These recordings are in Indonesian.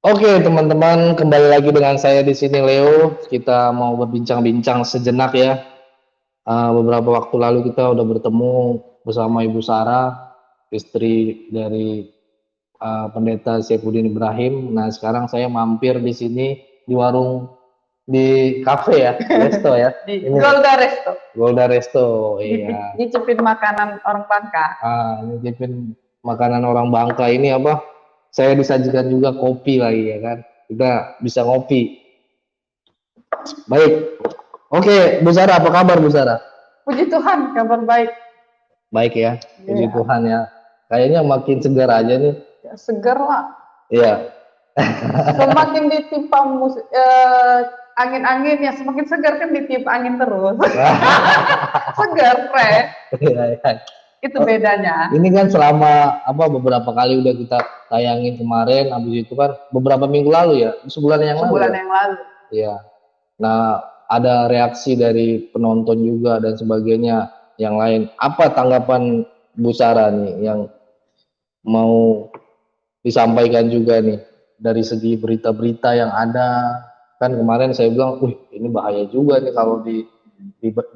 Oke, teman-teman, kembali lagi dengan saya di sini Leo. Kita mau berbincang-bincang sejenak ya. Beberapa waktu lalu kita udah bertemu bersama Ibu Sarah, istri dari Pendeta Saifuddin Ibrahim. Nah, sekarang saya mampir di sini di warung di kafe ya, resto ya. Di Ini Golda Resto. Golda Resto, iya. Nyicipin makanan orang Bangka. Nyicipin makanan orang Bangka ini apa? Saya disajikan juga kopi lagi ya kan. Kita bisa ngopi. Baik. Oke, Bu Sarah, apa kabar Bu Sarah? Puji Tuhan, kabar baik. Baik ya, puji Iya. Tuhan ya. Kayaknya makin segar aja nih. Ya, seger lah. Iya. Semakin ditimpa angin-angin ya semakin segar kan ditimpa angin terus. Segar, fresh. Iya, iya. Itu bedanya. Ini kan selama beberapa kali udah kita tayangin kemarin, habis itu kan beberapa minggu lalu ya, sebulan yang lalu. Sebulan ya? yang lalu. Iya. Nah, ada reaksi dari penonton juga dan sebagainya yang lain. Apa tanggapan Bu Sarah nih yang mau disampaikan juga nih dari segi berita-berita yang ada? Kan kemarin saya bilang, wih ini bahaya juga nih kalau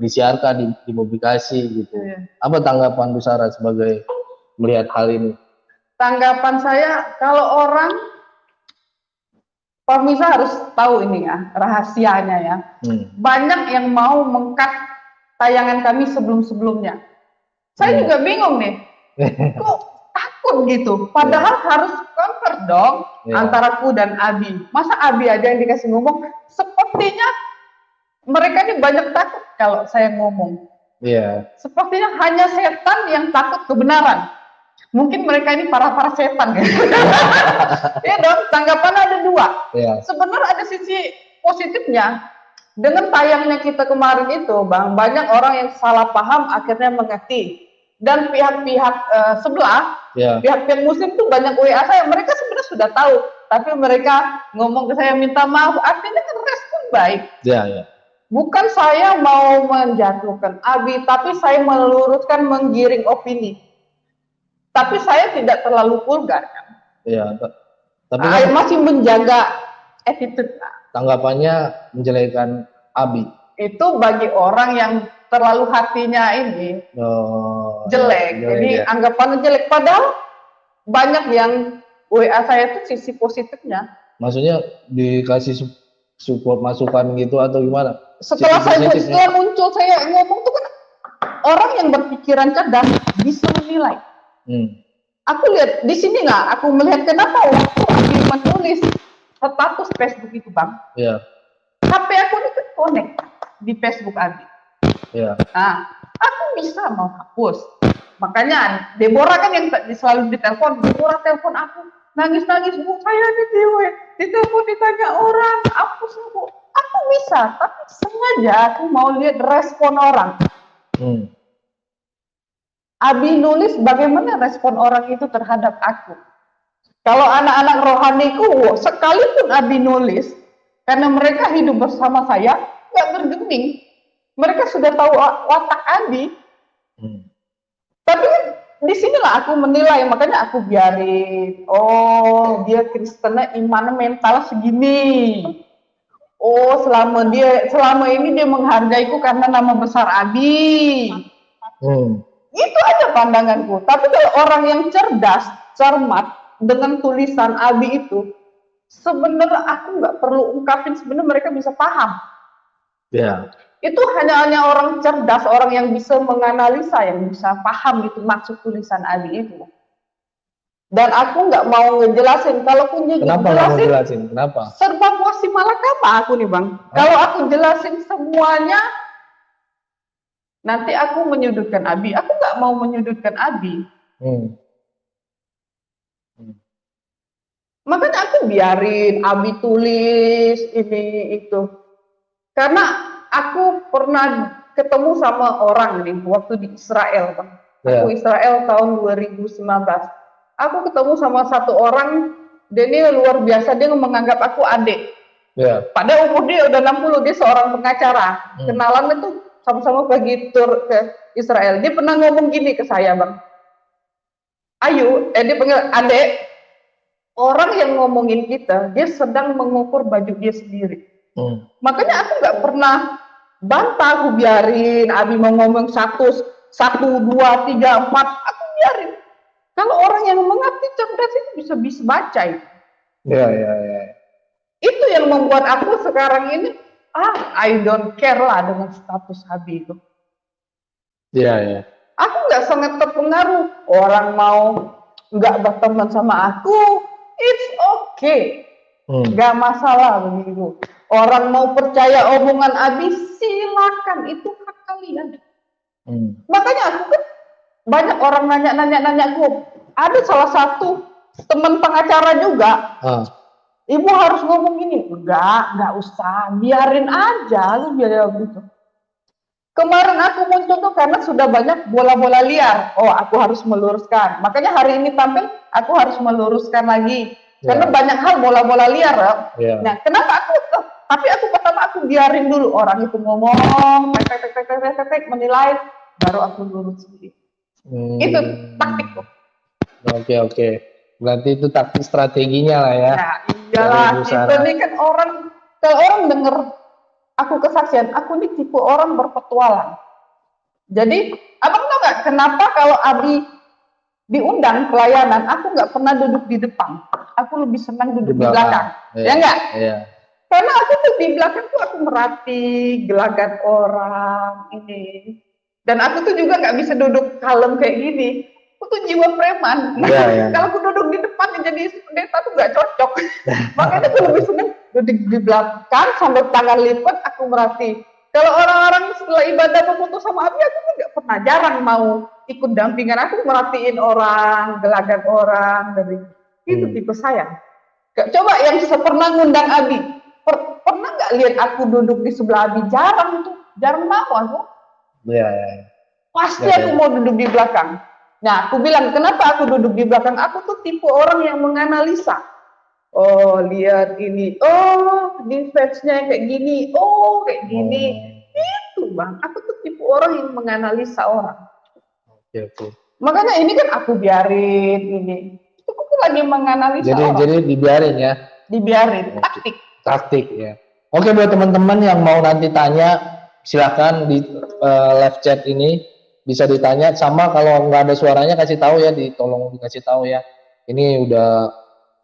disiarkan, dipublikasi gitu. Iya. Apa tanggapan Bu Sarah sebagai melihat hal ini? Tanggapan saya, kalau orang pemirsa harus tahu ini ya, rahasianya ya. Banyak yang mau meng-cut tayangan kami sebelum-sebelumnya. Saya juga bingung nih, kok takut gitu. Padahal harus convert dong antara ku dan Abi. Masa Abi aja yang dikasih ngomong? Sepertinya mereka ini banyak takut kalau saya ngomong. Sepertinya hanya setan yang takut kebenaran. Mungkin mereka ini para setan. Ya dong, tanggapan ada dua. Sebenarnya ada sisi positifnya. Dengan tayangnya kita kemarin itu, Bang, banyak orang yang salah paham akhirnya mengerti. Dan pihak-pihak sebelah, pihak-pihak muslim tuh banyak WA saya, mereka sebenarnya sudah tahu, tapi mereka ngomong ke saya minta maaf, artinya kan respon baik. Bukan saya mau menjatuhkan Abi, tapi saya meluruskan, menggiring opini. Tapi saya tidak terlalu vulgar kan. Tapi kan masih menjaga attitude. Tanggapannya menjelekan Abi. Itu bagi orang yang terlalu hatinya ini jelek. Jadi anggapannya jelek. Padahal banyak yang WA saya itu sisi positifnya. Maksudnya dikasih support masukan gitu atau gimana? Setelah muncul saya ngomong tuh kan orang yang berpikiran cerdas bisa menilai. Aku lihat di sini nggak, aku melihat kenapa waktu aku menulis status Facebook itu, Bang. HP aku itu connect di Facebook Abi. Nah, aku bisa menghapus. Makanya Deborah kan yang selalu ditelepon, Deborah telepon aku, nangis-nangis, Bu, saya ditelepon ditanya orang, hapus Bu. Aku bisa, tapi sengaja aku mau lihat respon orang. Abi nulis bagaimana respon orang itu terhadap aku. Kalau anak-anak rohaniku, sekalipun Abi nulis, karena mereka hidup bersama saya, nggak bergeming. Mereka sudah tahu watak Abi. Tapi di sinilah aku menilai, makanya aku biarin. Oh, dia Kristennya imannya mental segini. Oh, selama ini dia menghargaiku karena nama besar Abi. Itu aja pandanganku. Tapi kalau orang yang cerdas, cermat, dengan tulisan Abi itu, sebenarnya aku nggak perlu ungkapin, sebenarnya mereka bisa paham. Itu hanya orang cerdas, orang yang bisa menganalisa, yang bisa paham itu maksud tulisan Abi itu. Dan aku nggak mau ngejelasin. Kalau pun ngejelasin, Kenapa? Serba puasi malakama aku nih, Bang. Kalau aku jelasin semuanya, nanti aku menyudutkan Abi. Aku nggak mau menyudutkan Abi. Makanya aku biarin Abi tulis ini itu. Karena aku pernah ketemu sama orang nih waktu di Israel, Bang. Aku Israel tahun 2019. Aku ketemu sama satu orang, dia ini luar biasa, dia menganggap aku adik. Padahal umur dia udah 60, dia seorang pengacara. Kenalan itu sama-sama pergi tur ke Israel. Dia pernah ngomong gini ke saya, Bang. Ayu, dia panggil adek. orang yang ngomongin kita, dia sedang mengukur baju dia sendiri. Makanya aku nggak pernah bantah, aku biarin. Abi mau ngomong satu, dua, tiga, empat, aku biarin. Kalau orang yang mengerti cerdas itu bisa baca itu. Ya. Itu yang membuat aku sekarang ini, I don't care lah dengan status Abi itu. Ya. Aku nggak sangat terpengaruh. Orang mau nggak berteman sama aku, it's okay. Nggak masalah begitu. Orang mau percaya omongan Abi, silakan, itu hak kalian. Makanya aku kan banyak orang nanya aku. Ada salah satu teman pengacara juga. Ibu harus ngomong gini. Enggak usah, biarin aja, lu biarin gitu. Kemarin aku muncul tuh karena sudah banyak bola-bola liar. Oh, aku harus meluruskan. Makanya hari ini tampil, aku harus meluruskan lagi. Karena banyak hal bola-bola liar. Nah, kenapa tapi aku pertama aku biarin dulu orang itu ngomong, menilai, baru aku lurus sendiri. Itu taktikku. Oke. Berarti itu taktik strateginya lah ya. Nah, iyalah, itu nih kan kalau orang denger aku kesaksian, aku ini tipe orang berpetualang. Jadi, abang tahu nggak kenapa kalau Abi diundang pelayanan, aku nggak pernah duduk di depan. Aku lebih senang duduk di belakang. Ya nggak? Iya. Karena aku tuh di belakang tuh aku merhati gelagat orang ini. Dan aku tuh juga nggak bisa duduk kalem kayak gini. Aku tuh jiwa preman. Kalau aku duduk di depan jadi pendeta tuh nggak cocok. Makanya aku lebih senang duduk di belakang sambil tangan lipat aku merhati. Kalau orang-orang setelah ibadah memutus sama Abi, aku tuh nggak pernah, jarang mau ikut dampingan. Aku merhatiin orang, gelagat orang, dari itu tipe saya. Coba yang pernah ngundang Abi, pernah nggak lihat aku duduk di sebelah Abi? Jarang mau aku. Pasti aku mau duduk di belakang. Nah, aku bilang, kenapa aku duduk di belakang? Aku tuh tipe orang yang menganalisa. Oh, lihat ini. Oh, defense-nya kayak gini. Oh, kayak gini. Itu, Bang. Aku tuh tipe orang yang menganalisa orang. Oke. Makanya ini kan aku biarin ini. Itu aku lagi menganalisa orang. Jadi dibiarin ya? Dibiarin. Taktik ya. Oke, buat teman-teman yang mau nanti tanya, silakan di live chat ini bisa ditanya. Sama kalau nggak ada suaranya kasih tahu ya, tolong dikasih tahu ya. Ini udah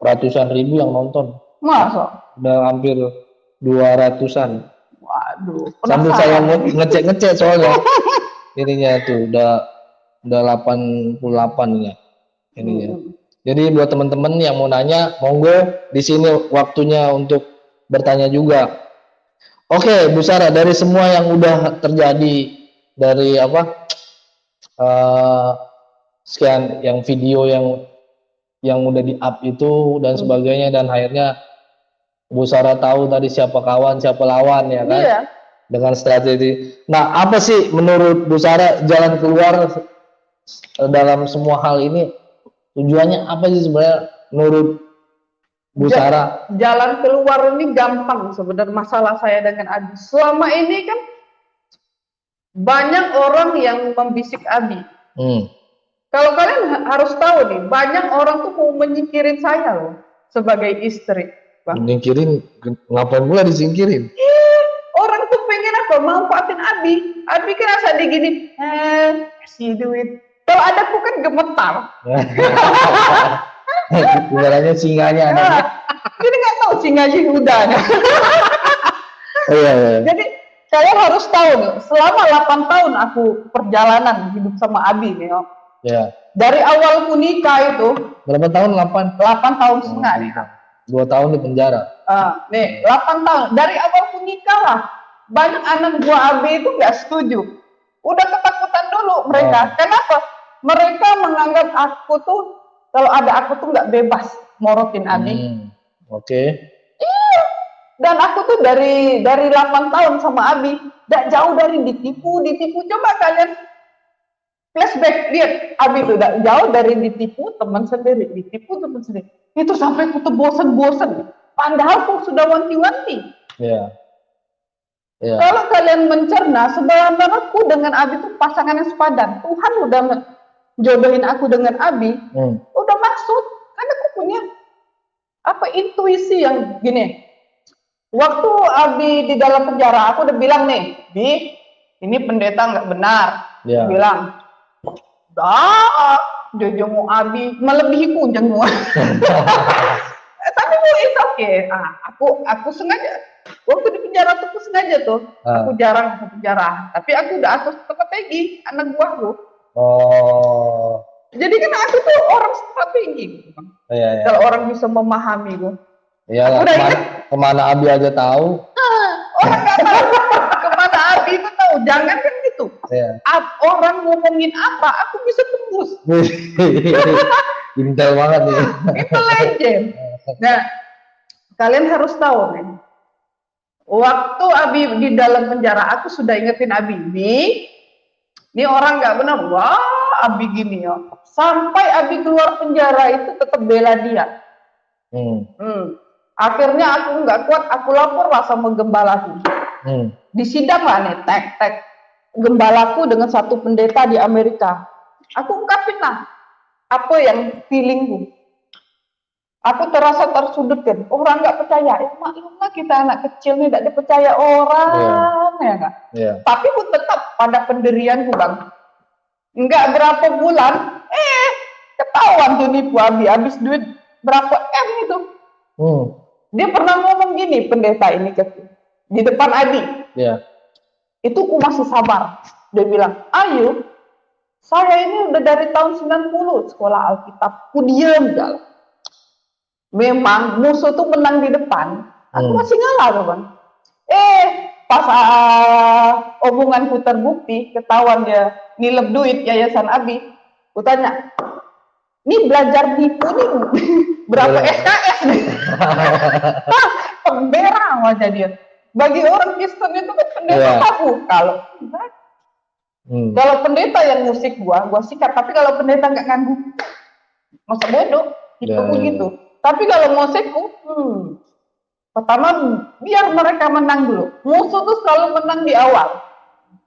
ratusan ribu yang nonton. Masa? Udah hampir 200-an. Waduh. Sambil saya ngecek soalnya. Ininya tuh udah 88 ya. Ininya. Jadi buat teman-teman yang mau nanya, monggo di sini waktunya untuk bertanya juga. Oke, Bu Sarah, dari semua yang udah terjadi dari sekian yang video yang udah di-up itu dan sebagainya, dan akhirnya Bu Sarah tahu tadi siapa kawan, siapa lawan ya kan? Iya. Dengan strategi. Nah, apa sih menurut Bu Sarah jalan keluar dalam semua hal ini? Tujuannya apa sih sebenarnya menurut Bu Sarah? Jalan keluar ini gampang sebenarnya masalah saya dengan Abi. Selama ini kan banyak orang yang membisik Abi. Kalau kalian harus tahu nih, banyak orang tuh mau menyingkirin saya loh sebagai istri. Bang. Menyingkirin? Ngapain pula disingkirin? Orang tuh pengen apa? Manfaatin Abi. Abi kan asal digini, kasih duit. Kalau ada aku kan gemetar. Ibaratnya singanya ada. Jadi nggak tahu singanya udah. Iya. Jadi kalian harus tahu nih, selama 8 tahun aku perjalanan hidup sama Abi nih, Iya. Dari awal aku nikah itu. Berapa tahun? 8 tahun setengah nih. 2 tahun di penjara. Nih, 8 tahun. Dari awal aku nikah lah. Banyak anak buah Abi itu nggak setuju. Udah ketakutan dulu mereka. Kenapa? Mereka menganggap aku tuh, kalau ada aku tuh nggak bebas morotin Abi. Oke. Iya. Dan aku tuh dari 8 tahun sama Abi, nggak jauh dari ditipu. Coba kalian flashback, lihat Abi tuh nggak jauh dari ditipu teman sendiri. Itu sampai aku tuh bosen. Padahal aku sudah wanti-wanti. Iya. Kalau kalian mencerna, sebenarnya aku dengan Abi itu pasangan yang sepadan. Tuhan udah jodohin aku dengan Abi, udah maksud. Karena aku punya apa intuisi yang gini. Waktu Abi di dalam penjara, aku udah bilang nih, Bi, ini pendeta nggak benar. Ya. Bilang, dah, jenguk Abi melebihi ku jenguk. Tapi itu oke. Aku sengaja. Waktu di penjara tuh aku sengaja tuh. Aku jarang ke penjara. Tapi aku udah atur strategi anak buahku. Oh. Jadi kan aku tuh orang strategi. Iya. Kalau orang bisa memahami gue. Iya. Kemana Abi aja tahu. Orang nggak tahu kemana Abi itu tahu. Jangan kan gitu. Iya. Orang ngomongin apa, aku bisa tembus. Intel banget nih. Itu legend. Nah, kalian harus tahu nih. Waktu Abi di dalam penjara, aku sudah ingetin Abi, ini orang nggak benar. Wah, Abi gini ya. Sampai Abi keluar penjara itu tetap bela dia. Akhirnya aku nggak kuat, aku lapor lah sama gembalaku. Di sidang lah nih, tek gembalaku dengan satu pendeta di Amerika. Aku ungkapin lah apa yang feelingku. Aku terasa tersudutkan. Orang nggak percaya. Maklumlah kita anak kecil nih tidak dipercaya orang, ya nggak? Yeah. Tapi aku tetap pada pendirianku, Bang. Nggak berapa bulan, ketahuan tuh nipu Abi, habis duit berapa M itu. Dia pernah ngomong gini, pendeta ini di depan Abi. Yeah. Itu aku masih sabar. Dia bilang, ayo, saya ini udah dari tahun 90 sekolah Alkitab, aku diam jalan. Memang musuh tuh menang di depan, aku masih ngalah tuh Bang. Pas omonganku terbukti, ketahuan dia nilep duit yayasan Abi, aku tanya, ini belajar nipu nih berapa SKS nih? Pemberang aja dia. Bagi orang Kristen itu kan pendeta tabu. Kalau pendeta yang musik gua sikat. Tapi kalau pendeta nggak nganggu, masa bodoh, gitu. Tapi kalau musikku, pertama biar mereka menang dulu. Musuh tuh selalu menang di awal.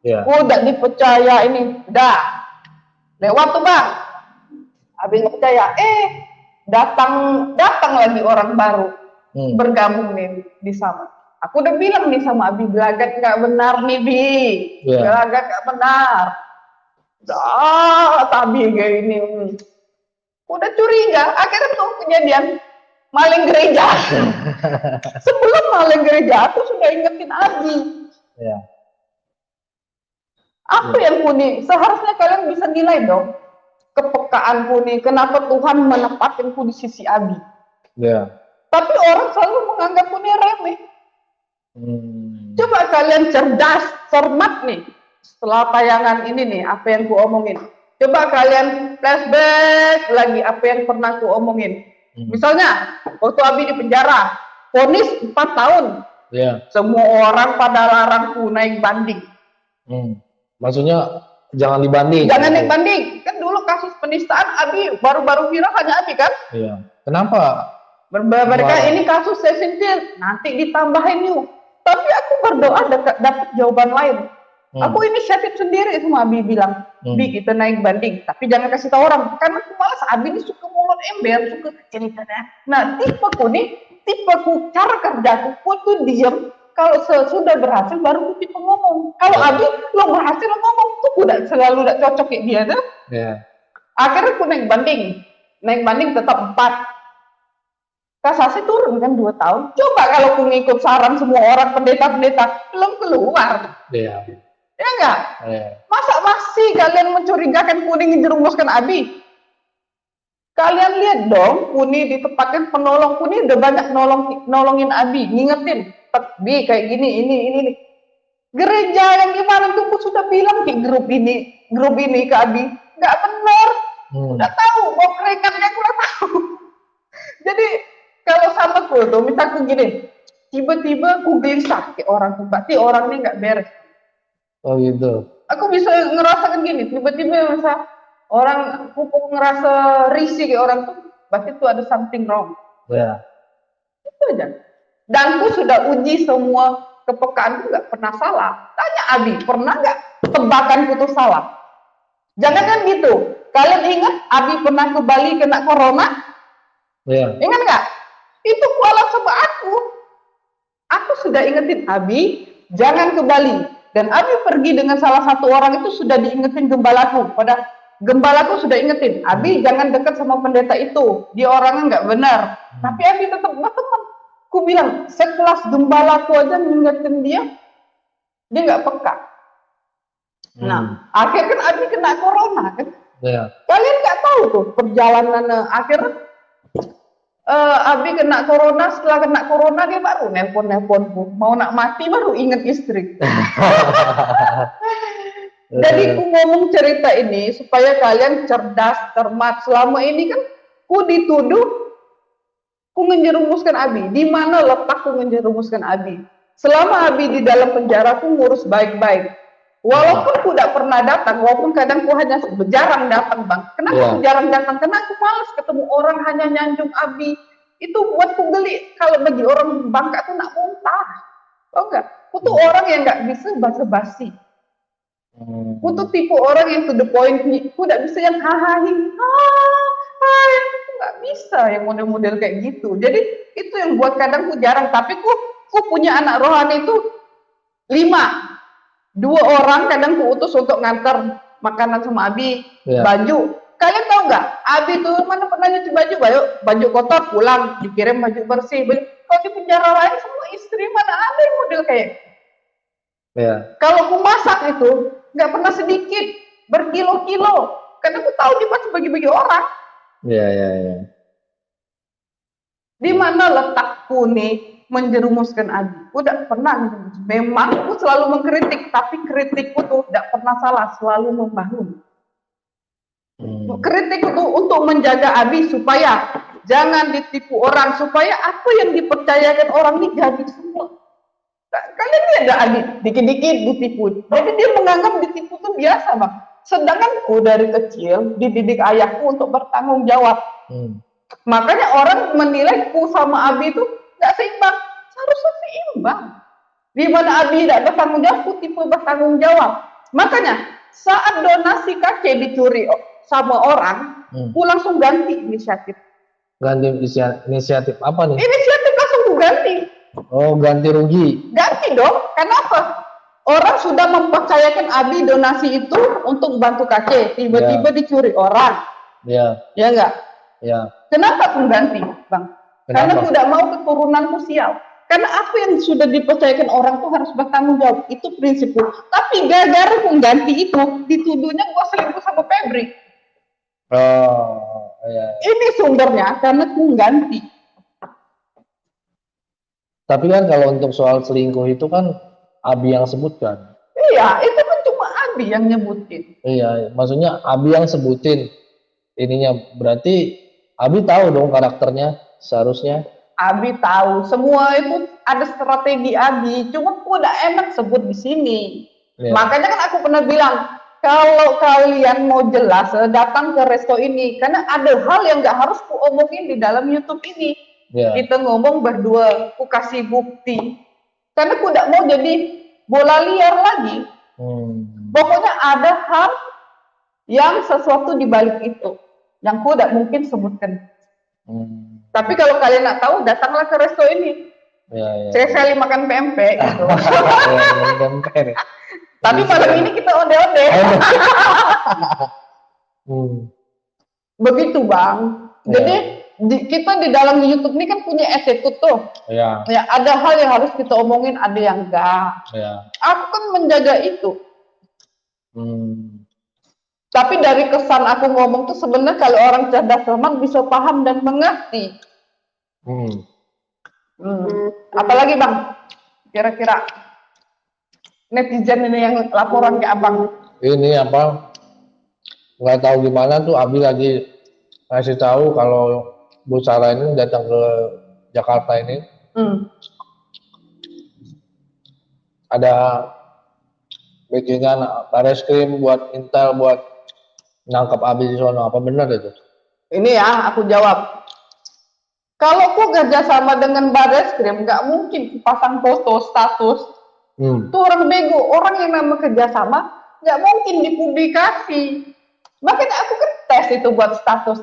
Udah dipercaya ini, udah lewat tuh Bang. Habis nggak percaya, datang lagi orang baru bergabung nih di sana. Aku udah bilang nih sama Abi, gelagat nggak benar nih Bi, gelagat nggak benar. Tapi kayak ini. Udah curiga, akhirnya tuh kejadian maling gereja. Sebelum maling gereja, aku sudah ingetin Abi. Apa yang kuni? Seharusnya kalian bisa nilai dong kepekaan kuni. Kenapa Tuhan menempatkan di sisi Abi? Tapi orang selalu menganggap kuni remeh. Coba kalian cerdas, cermat nih. Setelah tayangan ini nih, apa yang ku omongin. Coba kalian flashback lagi apa yang pernah ku omongin. Misalnya, waktu Abi di penjara, vonis 4 tahun. Semua orang pada larangku naik banding. Maksudnya jangan dibanding. Jangan naik banding. Kan dulu kasus penistaan Abi baru-baru viral hanya Abi kan? Kenapa? Mereka ini kasus sensitif, nanti ditambahin yuk. Tapi aku berdoa dapat jawaban lain. Aku inisiatif sendiri sama Abi bilang, Bi kita naik banding, tapi jangan kasih tahu orang. Karena aku malas, Abi ini suka mulut ember, suka cerita. Nah, tipeku, cara kerjaku, aku tuh diam. Kalau sudah berhasil, baru aku tipe ngomong. Kalau Abi, lo berhasil lo ngomong, tuh udah selalu udah cocok kayak dia tuh. Akhirnya aku naik banding tetap 4. Kasasi turun kan 2 tahun. Coba kalau aku ngikut saran semua orang pendeta-pendeta, belum keluar. Ya enggak? Masa masih kalian mencurigakan kuning jerumuskan Abi? Kalian lihat dong, Kuni ditempatkan penolong. Kuni udah banyak nolongin Abi, ngingetin, Bi kayak gini, ini. Gereja yang gimana tuh sudah bilang di grup ini ke Abi, nggak benar. Udah tahu, mau kerekatnya aku udah tahu. Jadi kalau sama aku tuh, misalku gini, tiba-tiba aku gelisah kayak orang tuh, berarti orang ini nggak beres. Oh gitu. Aku bisa ngerasakan gini, tiba-tiba misal orang aku ngerasa risih kayak orang tuh, berarti itu ada something wrong. Itu aja. Dan aku sudah uji semua kepekaanku nggak pernah salah. Tanya Abi, pernah nggak tebakanku tuh salah? Jangan kan gitu. Kalian ingat Abi pernah ke Bali kena corona? Ingat nggak? Itu kualat sama aku. Aku sudah ingetin Abi, jangan ke Bali. Dan Abi pergi dengan salah satu orang itu sudah diingetin gembalaku. Pada gembalaku sudah ingetin, Abi jangan dekat sama pendeta itu. Dia orangnya nggak benar. Tapi Abi tetap berteman. Aku bilang, sekelas gembalaku aja ngingetin dia nggak peka. Nah, akhirnya kan Abi kena corona kan. Yeah. Kalian nggak tahu tuh perjalanan akhirnya Abi kena corona, setelah kena corona dia baru nelpon-nelponku. Mau nak mati baru inget istri. Jadi aku ngomong cerita ini supaya kalian cerdas, cermat. Selama ini kan ku dituduh, ku menjerumuskan Abi. Di mana letak ku menjerumuskan Abi? Selama Abi di dalam penjara, ku ngurus baik-baik. Walaupun ku tidak pernah datang, walaupun kadang ku hanya jarang datang, Bang. Kenapa ku jarang datang? Karena aku malas ketemu orang hanya nyanjung Abi. Itu buatku geli. Kalau bagi orang Bangka tuh nak muntah. Tau nggak? Aku tuh orang yang nggak bisa basa-basi. Aku tuh tipe orang yang to the point. Aku nggak bisa yang hahaha. Aku nggak bisa yang model-model kayak gitu. Jadi itu yang buat kadang ku jarang. Tapi ku punya anak rohani itu 5. 2 orang kadang ku utus untuk ngantar makanan sama Abi, baju. Kalian tahu nggak? Abi tuh mana pernah nyuci baju, baju kotor pulang dikirim baju bersih. Kalau di penjara lain semua istri mana ada yang model kayak. Kalau ku masak itu nggak pernah sedikit, berkilo-kilo. Karena aku tahu dia pasti bagi-bagi orang. Di mana letakku nih? Menjerumuskan Abi. Aku tidak pernah menjerumus. Memang aku selalu mengkritik, tapi kritikku tuh tidak pernah salah, selalu membangun. Kritik itu untuk menjaga Abi supaya jangan ditipu orang, supaya apa yang dipercayakan orang ini jadi semua. Kalian lihat Abi, dikit-dikit ditipu. Jadi dia menganggap ditipu itu biasa, Bang. Sedangkan aku dari kecil dididik ayahku untuk bertanggung jawab. Makanya orang menilai ku sama Abi itu nggak seimbang, seharusnya seimbang. Di mana Abi tidak bertanggung jawab, aku tipe bertanggung jawab. Makanya saat donasi kakek dicuri sama orang, aku langsung ganti inisiatif. Ganti inisiatif apa nih? Inisiatif langsung aku ganti. Oh, ganti rugi. Ganti dong. Kenapa? Orang sudah mempercayakan Abi donasi itu untuk bantu kakek, tiba-tiba dicuri orang. Ya enggak? Kenapa aku ganti, Bang? Karena aku tidak mau keturunanku sial. Karena apa yang sudah dipercayakan orang tuh harus bertanggung jawab. Itu prinsipku. Tapi gara-gara aku ganti itu, dituduhnya gua selingkuh sama Febri. Ini sumbernya karena aku ganti. Tapi kan kalau untuk soal selingkuh itu kan Abi yang sebutkan. Iya, itu kan cuma Abi yang nyebutin. Iya, maksudnya Abi yang sebutin ininya. Berarti Abi tahu dong karakternya seharusnya. Abi tahu, semua itu ada strategi Abi. Cuma aku udah enak sebut di sini. Makanya kan aku pernah bilang, kalau kalian mau jelas, datang ke resto ini. Karena ada hal yang nggak harus ku omongin di dalam YouTube ini. Kita ngomong berdua, ku kasih bukti. Karena aku tidak mau jadi bola liar lagi. Pokoknya ada hal yang sesuatu di balik itu. Yang ku tidak mungkin sebutkan. Tapi kalau kalian nak tahu, datanglah ke resto ini. Saya sekali makan PMP gitu. Tapi malam ini kita onde-onde. Begitu, Bang. Jadi kita di dalam YouTube ini kan punya attitude tuh. Ya, ada hal yang harus kita omongin, ada yang enggak. Aku kan menjaga itu. Tapi dari kesan aku ngomong tuh sebenarnya kalau orang cerdas cermat bisa paham dan mengerti. Apalagi Bang, kira-kira netizen ini yang laporan ke Abang. Ini apa? Nggak tahu gimana tuh Abi lagi ngasih tahu kalau Bu Sarah ini datang ke Jakarta ini. Ada backingan Bareskrim buat intel buat nangkap Abi di sono, apa benar itu? Ini ya, aku jawab. Kalau aku kerjasama dengan Bareskrim, nggak mungkin pasang foto status. Itu orang bego, orang yang nama kerjasama nggak mungkin dipublikasi. Makanya aku kan tes itu buat status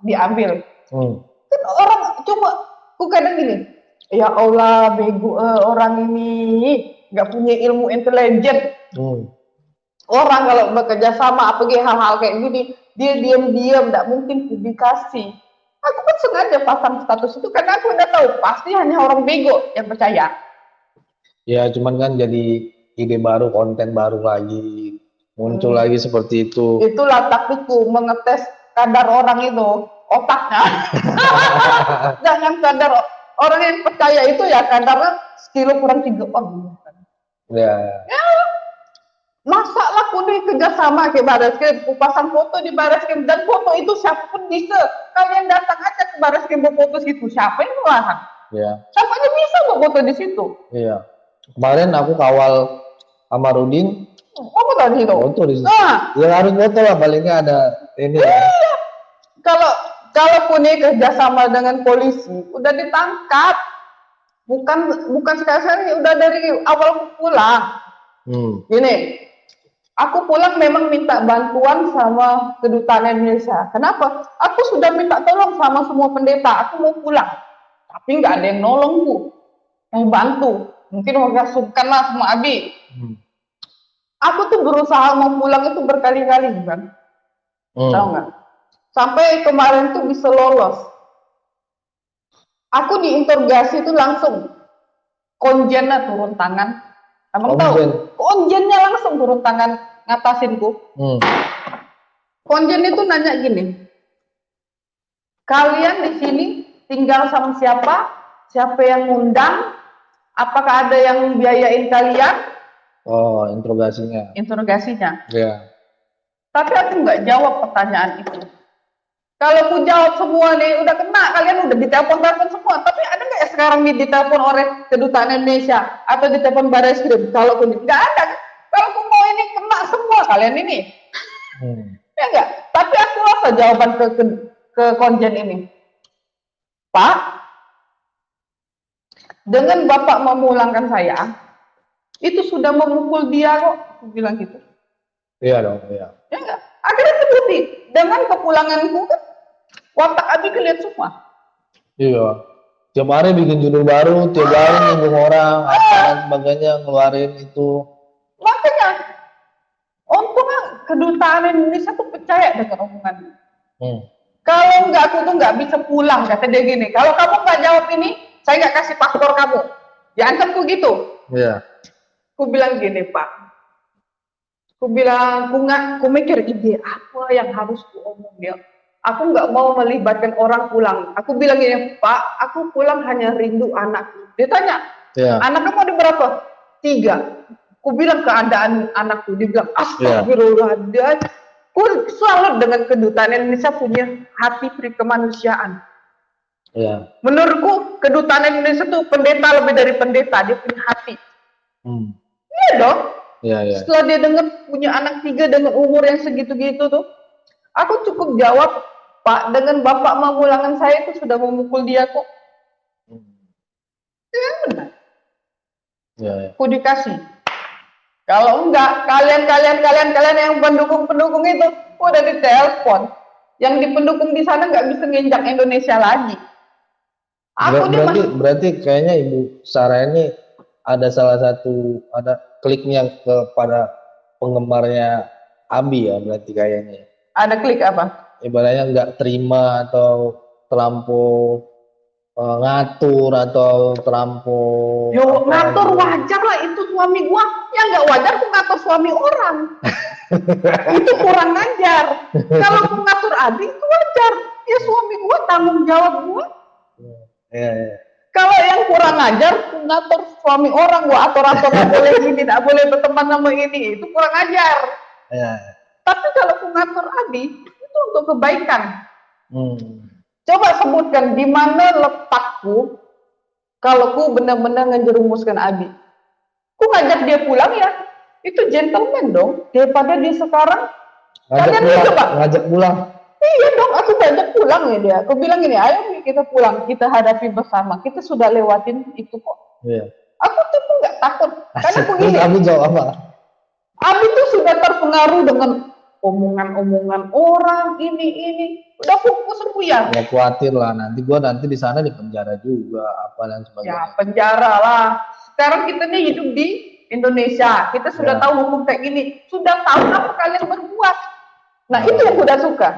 diambil. Kan orang cuma aku kadang gini, ya Allah, bego orang ini nggak punya ilmu intelijen. Orang kalau bekerja sama apalagi hal-hal kayak gini, dia diam-diam, nggak mungkin publikasi. Aku kan sengaja pasang status itu karena aku udah tahu pasti hanya orang bego yang percaya. Ya, cuman kan jadi ide baru, konten baru lagi, muncul lagi seperti itu. Itulah taktikku, mengetes kadar orang itu, otaknya. Jangan kadar orang yang percaya itu ya kadarnya sekilo kurang 3 on. Ya. Masa lah aku nih kerjasama ke Barreskrim, aku pasang foto di Barreskrim, dan foto itu siapapun bisa. Kalian datang aja ke Barreskrim bawa foto situ, siapa yang melarang? Ya. Siapa aja bisa bawa foto di situ. Iya. Kemarin aku kawal Amarudin. Foto di situ. Foto di situ. Nah, ya harus foto lah, palingnya ada ini. Iya. Kalau punya kerjasama dengan polisi, udah ditangkap. Bukan sekali-sekali, udah dari awal pulang. Gini. Aku pulang memang minta bantuan sama kedutaan Indonesia. Kenapa? Aku sudah minta tolong sama semua pendeta. Aku mau pulang, tapi nggak ada yang nolongku, yang bantu. Mungkin warga sungkan lah sama Abi. Aku tuh berusaha mau pulang itu berkali-kali, kan? Tahu nggak? Sampai kemarin tuh bisa lolos. Aku diinterogasi itu langsung konjennya turun tangan. Emang tahu? Konjennya langsung turun tangan ngatasinku. Konjen itu nanya gini, kalian di sini tinggal sama siapa? Siapa yang ngundang? Apakah ada yang biayain kalian? Oh, interogasinya. Interogasinya. Iya. Tapi aku nggak jawab pertanyaan itu. Kalau aku jawab semua nih, udah kena, kalian udah ditelepon-telepon semua. Tapi ada nggak ya sekarang nih ditelepon oleh kedutaan Indonesia atau ditelepon Barreskrim? Kalau aku nggak ada. Kalau aku mau ini kena semua kalian ini. Ya enggak. Tapi aku rasa jawaban ke konjen ini, Pak, dengan Bapak memulangkan saya, itu sudah memukul dia kok. Aku bilang gitu. Iya dong, iya. Ya enggak. Akhirnya terbukti dengan kepulanganku kan, watak Abi kelihatan semua. Iya. Tiap hari bikin judul baru, tiap hari nyinggung orang, apa dan sebagainya, ngeluarin itu. Makanya, untungnya kedutaan Indonesia tuh percaya dengan omongan. Kalau enggak, aku tuh nggak bisa pulang, kata dia gini. Kalau kamu nggak jawab ini, saya nggak kasih paspor kamu. Ya ancamku gitu. Iya. Aku bilang gini, Pak. Aku bilang, aku mikir ide apa yang harus ku omong dia. Aku nggak mau melibatkan orang pulang. Aku bilang gini, Pak, aku pulang hanya rindu anakku. Dia tanya, anak kamu ada berapa? 3. Aku bilang keadaan anakku. Dia bilang, astagfirullah. Aku salut dengan kedutaan Indonesia punya hati kemanusiaan. Menurutku kedutaan Indonesia tuh pendeta lebih dari pendeta. Dia punya hati. Iya dong. Setelah dia dengar punya anak 3 dengan umur yang segitu-gitu tuh, aku cukup jawab, Pak, dengan Bapak memulangkan saya itu sudah memukul dia kok. Ya benar. Aku dikasih. Kalau enggak, kalian yang pendukung itu udah ditelepon. Yang dipendukung di sana nggak bisa nginjak Indonesia lagi. Berarti kayaknya Ibu Sarah ini ada salah satu kliknya kepada penggemarnya Abi ya, berarti kayaknya. Ada klik apa? Ibaratnya nggak terima atau terlampau ngatur atau terlampau. Yo ngatur wajar lah, itu suami gua. Yang nggak wajar tuh ngatur suami orang. Itu kurang ajar. Kalau aku ngatur Abi itu wajar. Ya suami gua, tanggung jawab gua. Kalau yang kurang ajar, ngatur suami orang, gua atur-atur nggak boleh ini, tidak boleh berteman sama ini, itu kurang ajar. Tapi kalau aku ngatur Abi, itu untuk kebaikan. Coba sebutkan di mana letakku kalau ku benar-benar ngejerumuskan Abi. Ku ngajak dia pulang ya, itu gentleman dong. Daripada dia sekarang, ngajak pulang. Iya dong, aku ngajak pulang ya dia. Aku bilang gini, ayo kita pulang, kita hadapi bersama. Kita sudah lewatin itu kok. Aku tuh nggak takut. Karena aku gini. Abi jawab apa? Abi tuh sudah terpengaruh dengan omongan-omongan orang ini. Udah fokus aku ya. Ya khawatir lah nanti di sana di penjara juga apa dan sebagainya. Ya penjara lah. Sekarang kita nih hidup di Indonesia, kita sudah tahu hukum kayak gini, sudah tahu apa kalian berbuat. Nah itu yang udah suka.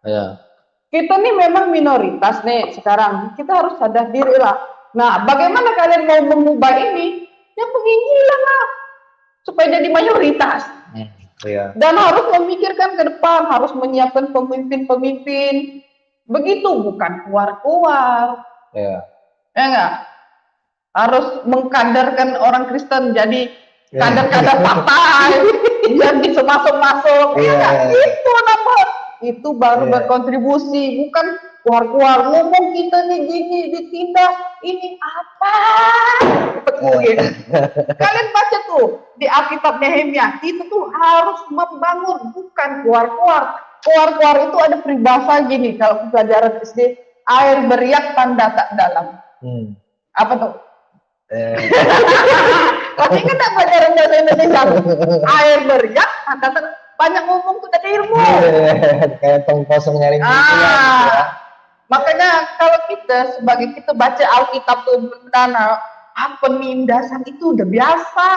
Ya. Kita nih memang minoritas nih sekarang, kita harus sadar diri lah. Nah bagaimana kalian mau mengubah ini? Ya penginjilan lah, supaya jadi mayoritas. Ya. Dan harus memikirkan ke depan, harus menyiapkan pemimpin-pemimpin. Begitu, bukan keluar-keluar. Ya. Ya enggak? Harus mengkaderkan orang Kristen jadi kader-kader partai, jadi masuk-masuk. Ya, itu apa? Itu baru berkontribusi, bukan keluar-keluar ngomong kita nih gini ditindak ini apa? Kalian baca tuh di Alkitab Nehemia, itu tuh harus membangun, bukan keluar-keluar. Keluar-keluar itu ada peribahasa gini kalau pelajaran SD, air beriak tanda tak dalam. Apa tuh? Tapi kan tak pelajaran bahasa Indonesia. Air beriak tanda tak banyak ngomong tuh dari ilmu. Kayak tong kosong nyari ya. Makanya kalau kita baca Alkitab tuh benar penindasan itu udah biasa.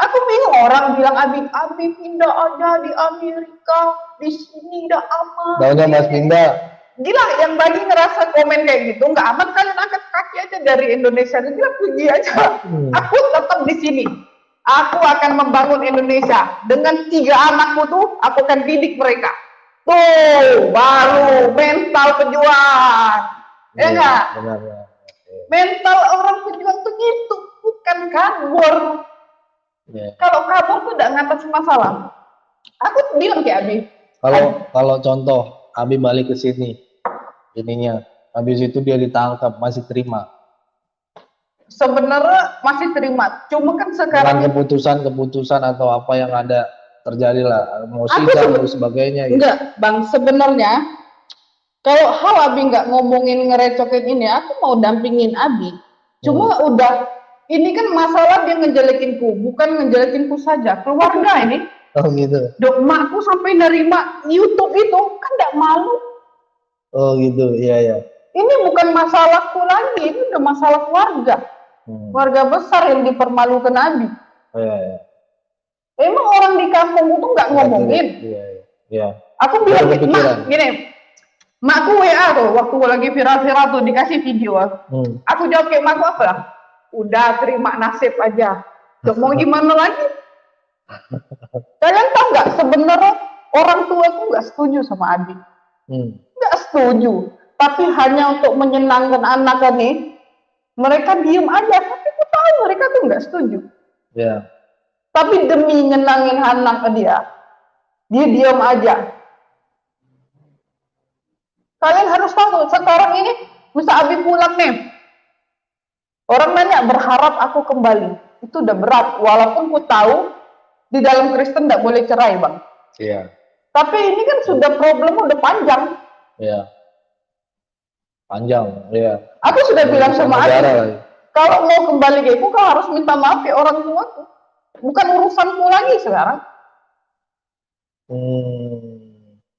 Aku bingung orang bilang Abi pindah aja di Amerika, di sini udah aman. Daunya Mas pindah. Gila, yang bagi ngerasa komen kayak gitu nggak aman, kalian angkat kaki aja dari Indonesia. Gila, pergi aja. Aku tetap di sini. Aku akan membangun Indonesia dengan 3 anakku tuh. Aku akan didik mereka. Tuh, baru mental pejuang. Ya enggak? Mental orang pejuang tuh gitu, bukan kabur. Kalau kabur tuh udah ngatasi masalah. Aku tuh bilang kayak Abi. Kalau contoh, Abi balik ke sini, ininya, habis itu dia ditangkap, masih terima? Sebenarnya masih terima, cuma kan sekarang keputusan atau apa yang ada terjadi lah, emosi dan sebagainya. Enggak, Bang, sebenarnya kalau hal Abi nggak ngomongin ngerecokin ini, aku mau dampingin Abi. Cuma udah, ini kan masalah dia ngejelekinku, bukan ngejelekinku saja, keluarga ini. Oh gitu. Dok, makku sampai nerima YouTube itu kan nggak malu. Oh gitu, iya. Ini bukan masalahku lagi, ini udah masalah keluarga. Keluarga besar yang dipermalukan Abi. Iya. Emang orang di kampung itu nggak ngomongin. Iya. Aku bilang, Mak, gini, makku WA tuh, waktu lagi viral-viral tuh dikasih video. Aku jawab kayak makku apa? Udah terima nasib aja. Tuh, mau gimana lagi? Kalian tahu nggak sebenarnya orang tua aku nggak setuju sama Abi. Nggak setuju. Tapi hanya untuk menyenangkan anak nih, mereka diem aja. Tapi aku tahu mereka tuh nggak setuju. Iya. Tapi demi nyenangin anak dia diem aja. Kalian harus tahu, sekarang ini bisa Abi pulang nih. Orang nanya berharap aku kembali. Itu udah berat, walaupun ku tahu di dalam Kristen tidak boleh cerai, Bang. Iya. Tapi ini kan sudah problem udah panjang. Iya. Panjang, iya. Aku sudah bilang sama Abi, kalau mau kembali ke ibu, kau harus minta maaf ke orang tuaku. Bukan urusanku lagi sekarang.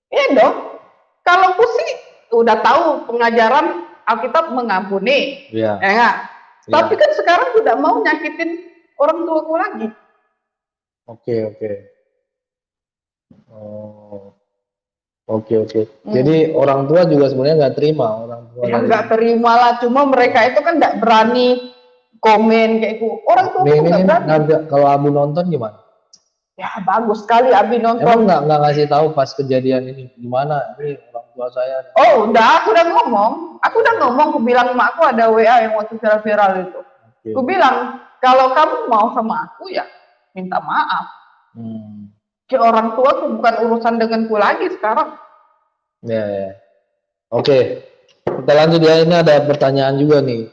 Iya dong. Kalau aku sih udah tahu pengajaran Alkitab mengampuni. Iya. Ya enggak? Ya. Tapi kan sekarang tidak mau nyakitin orang tuaku lagi. Oke. Jadi orang tua juga sebenarnya nggak terima orang tua. Ya nggak terima lah. Cuma mereka itu kan nggak berani komen kayak gitu. Orang tua nggak berani. Kalau Abu nonton gimana? Ya bagus sekali Abi nonton. Emang nggak ngasih tahu pas kejadian ini gimana? Ini orang tua saya. Oh udah, aku udah ngomong. Aku bilang sama aku ada WA yang waktu viral itu. Okay. Aku bilang kalau kamu mau sama aku ya minta maaf. Ke orang tua tuh bukan urusan denganku lagi sekarang. Ya. Oke. Kita lanjut ya, ini ada pertanyaan juga nih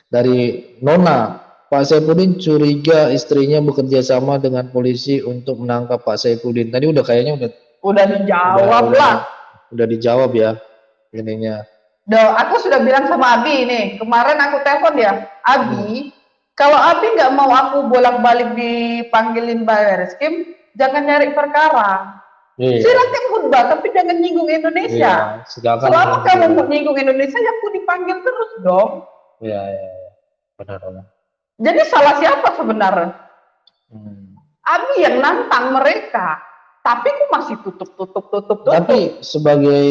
dari Nona. Pak Saifuddin curiga istrinya bekerja sama dengan polisi untuk menangkap Pak Saifuddin. Tadi kayaknya udah dijawab lah. Udah dijawab ya ininya. Aku sudah bilang sama Abi nih. Kemarin aku telepon dia, Abi, kalau Abi nggak mau aku bolak-balik dipanggilin Baris Kim, jangan nyari perkara. Silakan khutbah, tapi jangan nyinggung Indonesia. Selama kamu menyinggung Indonesia, ya aku dipanggil terus dong. Iya, benar. Jadi salah siapa sebenarnya? Abi yang nantang mereka, tapi aku masih tutup. Tapi sebagai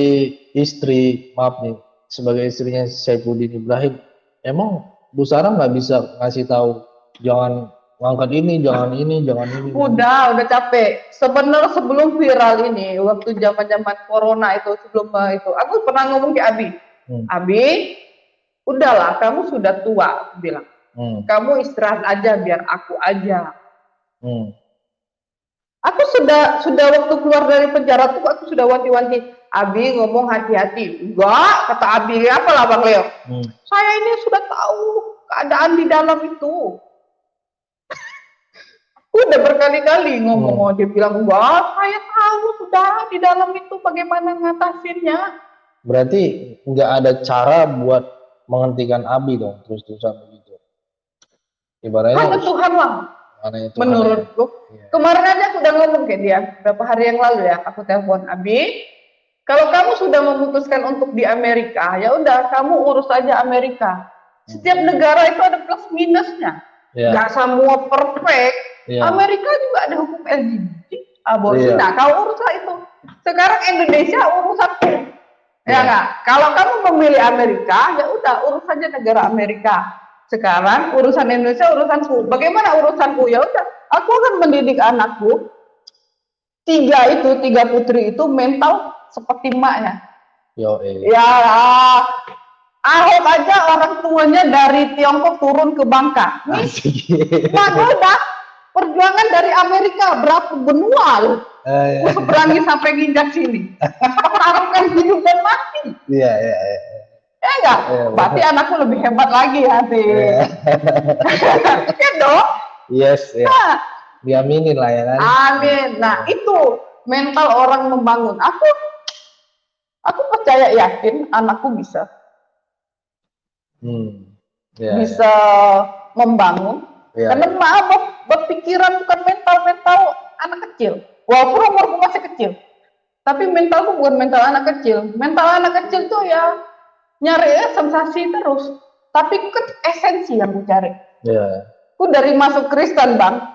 istri, maaf nih, sebagai istrinya Saifuddin Ibrahim, emang Bu Sarah nggak bisa ngasih tahu jangan ngangkat ini, jangan ini. Udah capek. Sebenarnya sebelum viral ini, waktu zaman corona itu, sebelum itu, aku pernah ngomong ke Abi, Abi, udahlah, kamu sudah tua, bilang, kamu istirahat aja, biar aku aja. Aku sudah waktu keluar dari penjara tuh, aku sudah wanti-wanti, Abi ngomong hati-hati. Enggak, kata Abi, apalah Bang Leo? Saya ini sudah tahu keadaan di dalam itu. Udah berkali-kali ngomong, dia bilang, wah saya tahu sudah di dalam itu bagaimana ngatasinnya. Berarti nggak ada cara buat menghentikan Abi dong, terus-terusan begitu. Ibaratnya hanya Tuhan lah, menurutku. Kemarin aja aku udah ngomong ke dia, beberapa hari yang lalu ya, aku telepon Abi, kalau kamu sudah memutuskan untuk di Amerika, ya udah kamu urus aja Amerika. Setiap negara itu ada plus minusnya. Nggak semua perfect. Amerika juga ada hukum LGBT, aborsi. Nah, kau uruslah itu. Sekarang Indonesia urusanku. Ya nggak? Kalau kamu memilih Amerika, ya udah urus saja negara Amerika. Sekarang urusan Indonesia urusanku. Bagaimana urusanku? Ya udah, aku akan mendidik anakku. Tiga putri itu mental seperti maknya. Ya, Ahok aja orang tuanya dari Tiongkok turun ke Bangka. Udah perjuangan dari Amerika berapa benua loh. Seberangi sampai nginjak sini. Pertaruhkan hidup dan mati. Iya. Ya enggak? Berarti anakku lebih hebat lagi hati. Ya dong? Yes. Nah, diaminin lah ya kan. Amin. Nah itu mental orang membangun. Aku percaya yakin anakku bisa. Bisa membangun. Karena maaf, berpikiran bukan mental anak kecil. Walaupun umurku masih kecil, tapi mentalku bukan mental anak kecil. Mental anak kecil tuh ya nyari sensasi terus. Tapi kan esensi yang aku cari. Aku dari masuk Kristen, Bang.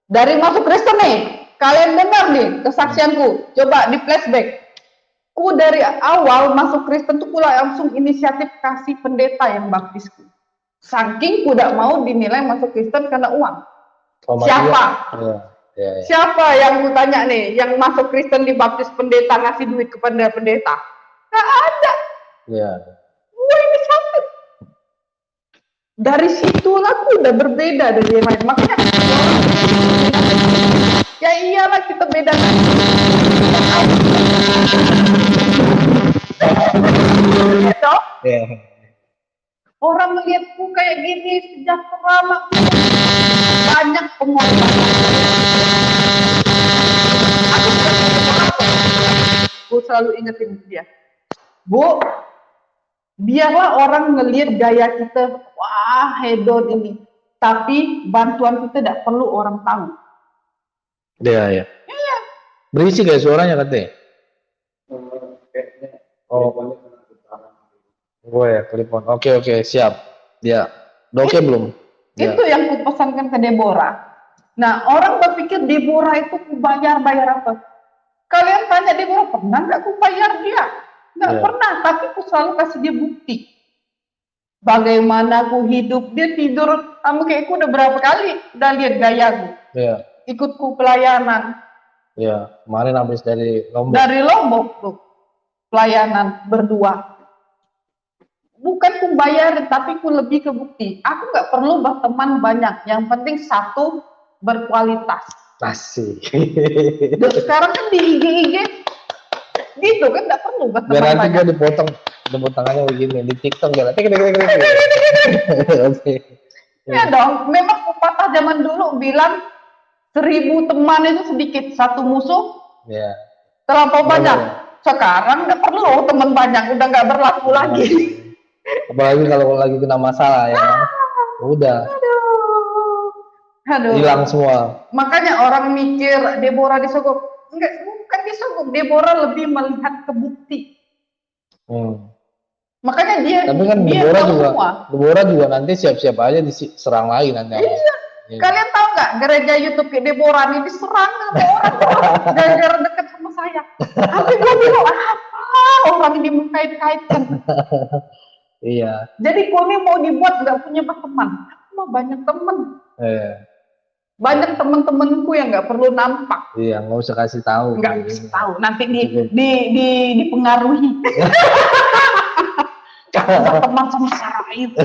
Dari masuk Kristen nih, kalian dengar nih kesaksianku. Coba di flashback. Aku dari awal masuk Kristen tuh pula langsung inisiatif kasih pendeta yang baptisku. Saking ku tidak mau dinilai masuk Kristen karena uang. Siapa? Siapa yang ku tanya nih, yang masuk Kristen dibaptis pendeta ngasih duit kepada pendeta? Nggak ada. Gue ini satu. Dari situlah aku udah berbeda dari yang lain. Makanya ya iyalah kita beda. Orang melihatku kayak gini sejahtera, banyak pengorbanan. Aku selalu ingetin dia, Bu, biarlah orang ngelihat gaya kita, wah hedon ini, tapi bantuan kita tidak perlu orang tahu. Iya. Berisik kayak suaranya katanya. Telepon. Oke, siap. Ya. Oke belum? Itu yang kupesankan ke Deborah. Nah, orang berpikir Deborah itu bayar apa? Kalian tanya Deborah, pernah nggak aku bayar dia? Nggak pernah, tapi aku selalu kasih dia bukti. Bagaimana aku hidup, dia tidur sama kayak aku udah berapa kali, udah lihat gayaku. Ikutku pelayanan. Kemarin habis dari Lombok. Dari Lombok tuh, pelayanan berdua. Bukan ku bayarin, tapi ku lebih ke bukti. Aku nggak perlu berteman banyak, yang penting satu berkualitas. Asik. Sekarang kan di IG gitu kan nggak perlu berteman banyak. Nanti gue dipotong tangannya begini di TikTok ya. Ya dong, memang pepatah zaman dulu bilang 1000 teman itu sedikit, satu musuh terlampau banyak. Sekarang nggak perlu teman banyak, udah nggak berlaku lagi. Apalagi kalau lagi kena masalah ya. Udah. Aduh. Hilang semua. Makanya orang mikir Deborah disogok. enggak, bukan disogok, Deborah lebih melihat ke bukti. Makanya tapi kan Deborah juga nanti siap-siap aja diserang lagi nanti. Iya. Kalian tahu nggak gereja YouTube Deborah ini diserang sama orang gara-gara deket sama saya. Tapi gue bilang apa orang ini mengkait-kaitkan. Iya. Jadi kami mau dibuat nggak punya teman. Aku mah banyak teman. Banyak teman-temanku yang nggak perlu nampak. Iya, nggak usah kasih tahu. Nggak usah tahu. Nanti dipengaruhi. Teman sama Sarah itu.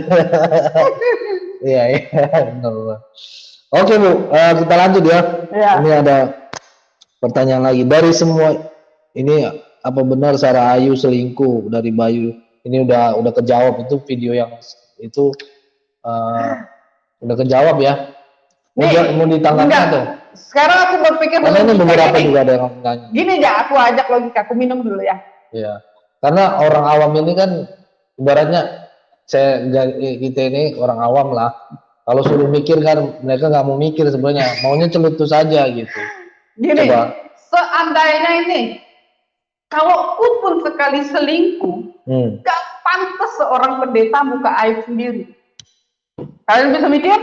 Iya, benar. Oke Bu, kita lanjut ya. Ini ada pertanyaan lagi dari semua ini, apa benar Sarah Ayu selingkuh dari Bayu? Ini udah kejawab, itu video yang itu udah kejawab ya. Mau ditanggapi tuh. Sekarang aku berpikir karena ini beberapa juga ada yang nanya. Gini aja, aku ajak logika, aku minum dulu ya. Iya. Karena orang awam ini kan ibaratnya kita ini orang awam lah. Kalau suruh mikir kan mereka nggak mau mikir sebenarnya, maunya celutus saja gitu. Gini, seandainya ini, kalau pun sekali selingkuh, gak pantas seorang pendeta buka aib sendiri. Kalian bisa mikir?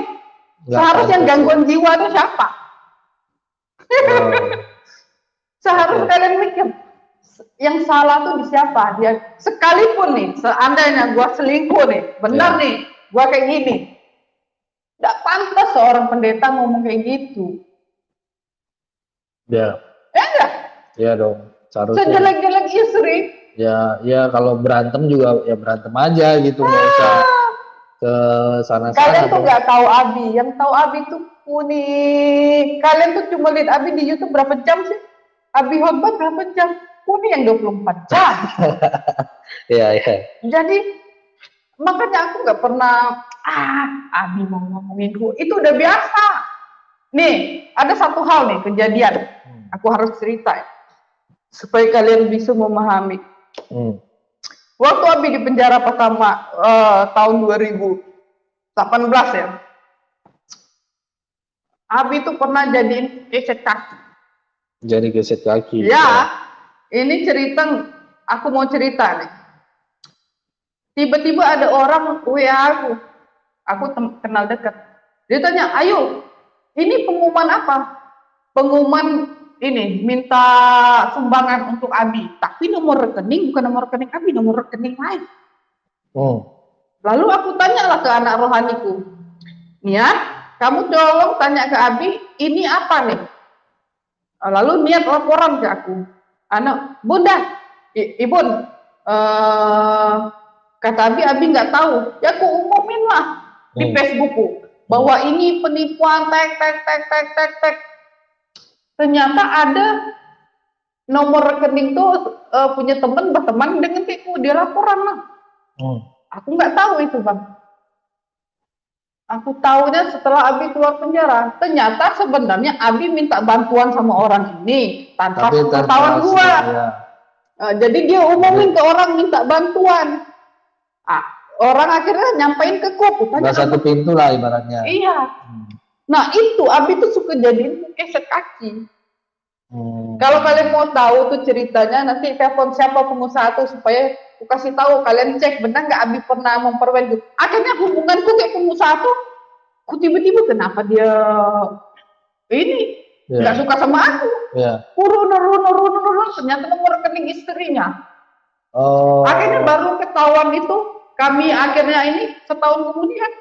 Seharusnya gangguan jiwa itu siapa? Seharusnya kalian mikir, yang salah tuh di siapa? Dia sekalipun nih, seandainya gua selingkuh nih, benar nih, gua kayak gini. Gak pantas seorang pendeta ngomong kayak gitu. Ya. Ya enggak? Ya dong. Seharusnya. Sejelek-jelek istri. Ya kalau berantem juga ya berantem aja gitu, nggak usah ke sana-sana. Kalian tuh nggak tahu Abi. Yang tahu Abi tuh Kuni. Kalian tuh cuma lihat Abi di YouTube berapa jam sih? Abi khotbah berapa jam? Kuni yang 24 jam. Iya. Jadi makanya aku nggak pernah Abi mau ngomongin gue. Itu udah biasa. Nih, ada satu hal nih kejadian. Aku harus cerita ya, supaya kalian bisa memahami. Waktu Abi di penjara pertama tahun 2018 ya, Abi tuh pernah jadiin geset kaki. Jadi geset kaki. Ya, ini cerita, aku mau cerita nih. Tiba-tiba ada orang WA aku kenal dekat. Dia tanya, ayo, ini pengumuman apa? Pengumuman ini minta sumbangan untuk Abi, tapi nomor rekening bukan nomor rekening Abi, nomor rekening lain. Lalu aku tanyalah ke anak rohaniku, Niat, kamu tolong tanya ke Abi, ini apa nih? Lalu Niat laporan ke aku, anak Bunda, Ibun, kata Abi nggak tahu, ya aku umumin lah di Facebookku bahwa ini penipuan, tek. Ternyata ada nomor rekening tuh punya berteman dengan Kiku, dia laporan lah. Aku nggak tahu itu Bang. Aku tahunya setelah Abi keluar penjara. Ternyata sebenarnya Abi minta bantuan sama orang ini tanpa pengetahuan gua. Ya. Jadi dia umumin ke orang minta bantuan. Orang akhirnya nyampein ke Kup. Nggak satu pintu lah ibaratnya. Iya. Nah itu Abi tuh suka jadiin geset kaki. Kalau kalian mau tahu tuh ceritanya, nanti telepon siapa pengusaha tuh supaya aku kasih tahu, kalian cek benar nggak Abi pernah memperbaiki. Akhirnya hubunganku kayak pengusaha tuh, aku tiba-tiba kenapa dia ini nggak suka sama aku. Urun, ternyata nomor rekening istrinya. Akhirnya baru ketahuan itu, kami akhirnya ini setahun kemudian.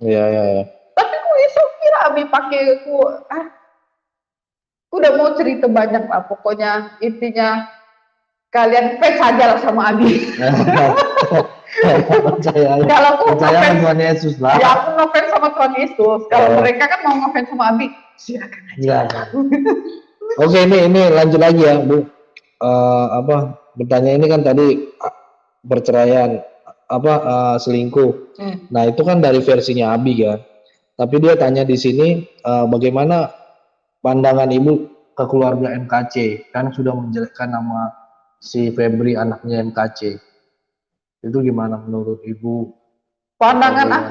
Iya. Tapi aku isu kira Abi pakai aku udah mau cerita banyak lah, pokoknya intinya kalian fans aja lah sama Abi. Kalau aku percaya sama Tuhan Yesus lah. Ya aku ngefans sama Tuhan Yesus. Kalau mereka kan mau ngefans sama Abi, silakan aja. Oke, ini lanjut lagi ya Bu. Bertanya ini kan tadi perceraian selingkuh. Nah itu kan dari versinya Abi kan. Tapi dia tanya di sini bagaimana pandangan Ibu ke keluarga MKC, kan sudah menjelekkan nama si Febri anaknya MKC. Itu gimana menurut Ibu? Pandangan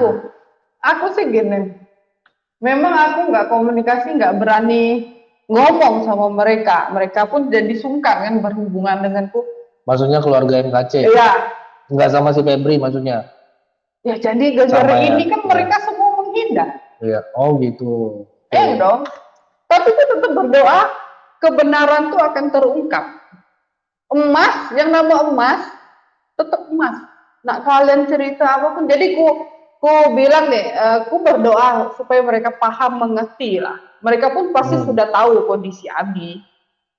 aku sih gini. Memang aku nggak komunikasi, nggak berani ngomong sama mereka. Mereka pun jadi sungkan kan berhubungan denganku. Maksudnya keluarga MKC? Iya. Nggak sama si Febri maksudnya? Ya jadi gara-gara ini kan mereka ya. semua menghindar. Iya, oh gitu. Dong. Tapi aku tetap berdoa kebenaran tuh akan terungkap. Emas, yang nama emas, tetap emas. Nak kalian cerita apapun, jadi ku bilang deh, ku berdoa supaya mereka paham, mengerti lah. Mereka pun pasti sudah tahu kondisi Abi.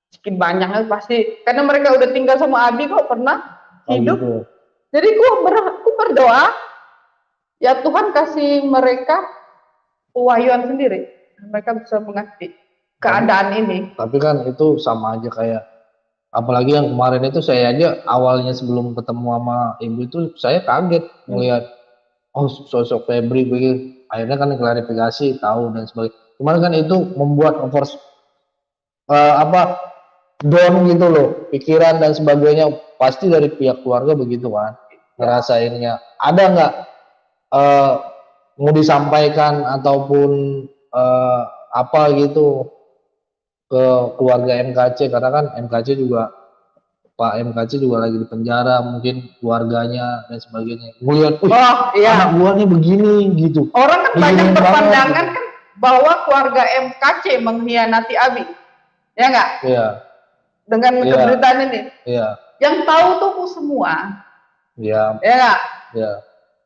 Sedikit banyaknya pasti, karena mereka udah tinggal sama Abi kok pernah hidup. Gitu. Jadi ku berdoa, ya Tuhan kasih mereka pewahyuan sendiri. Mereka bisa mengerti keadaan ini. Tapi kan itu sama aja kayak, apalagi yang kemarin itu saya aja awalnya sebelum ketemu sama ibu itu saya kaget melihat oh sosok Febri begitu. Akhirnya kan klarifikasi tahu dan sebagainya. Cuman kan itu membuat down gitu loh, pikiran dan sebagainya. Pasti dari pihak keluarga begitu kan ngerasainnya. Ada nggak mau disampaikan ataupun apa gitu ke keluarga MKC, karena kan MKC juga Pak MKC juga lagi di penjara, mungkin keluarganya dan sebagainya. Gue lihat, anak gua nih begini gitu. Orang kan banyak berpandangan kan bahwa keluarga MKC mengkhianati Abi, ya nggak? Iya. Dengan pemberitaan ini. Iya. Yang tahu tuh semua. Iya. Ya nggak? Iya.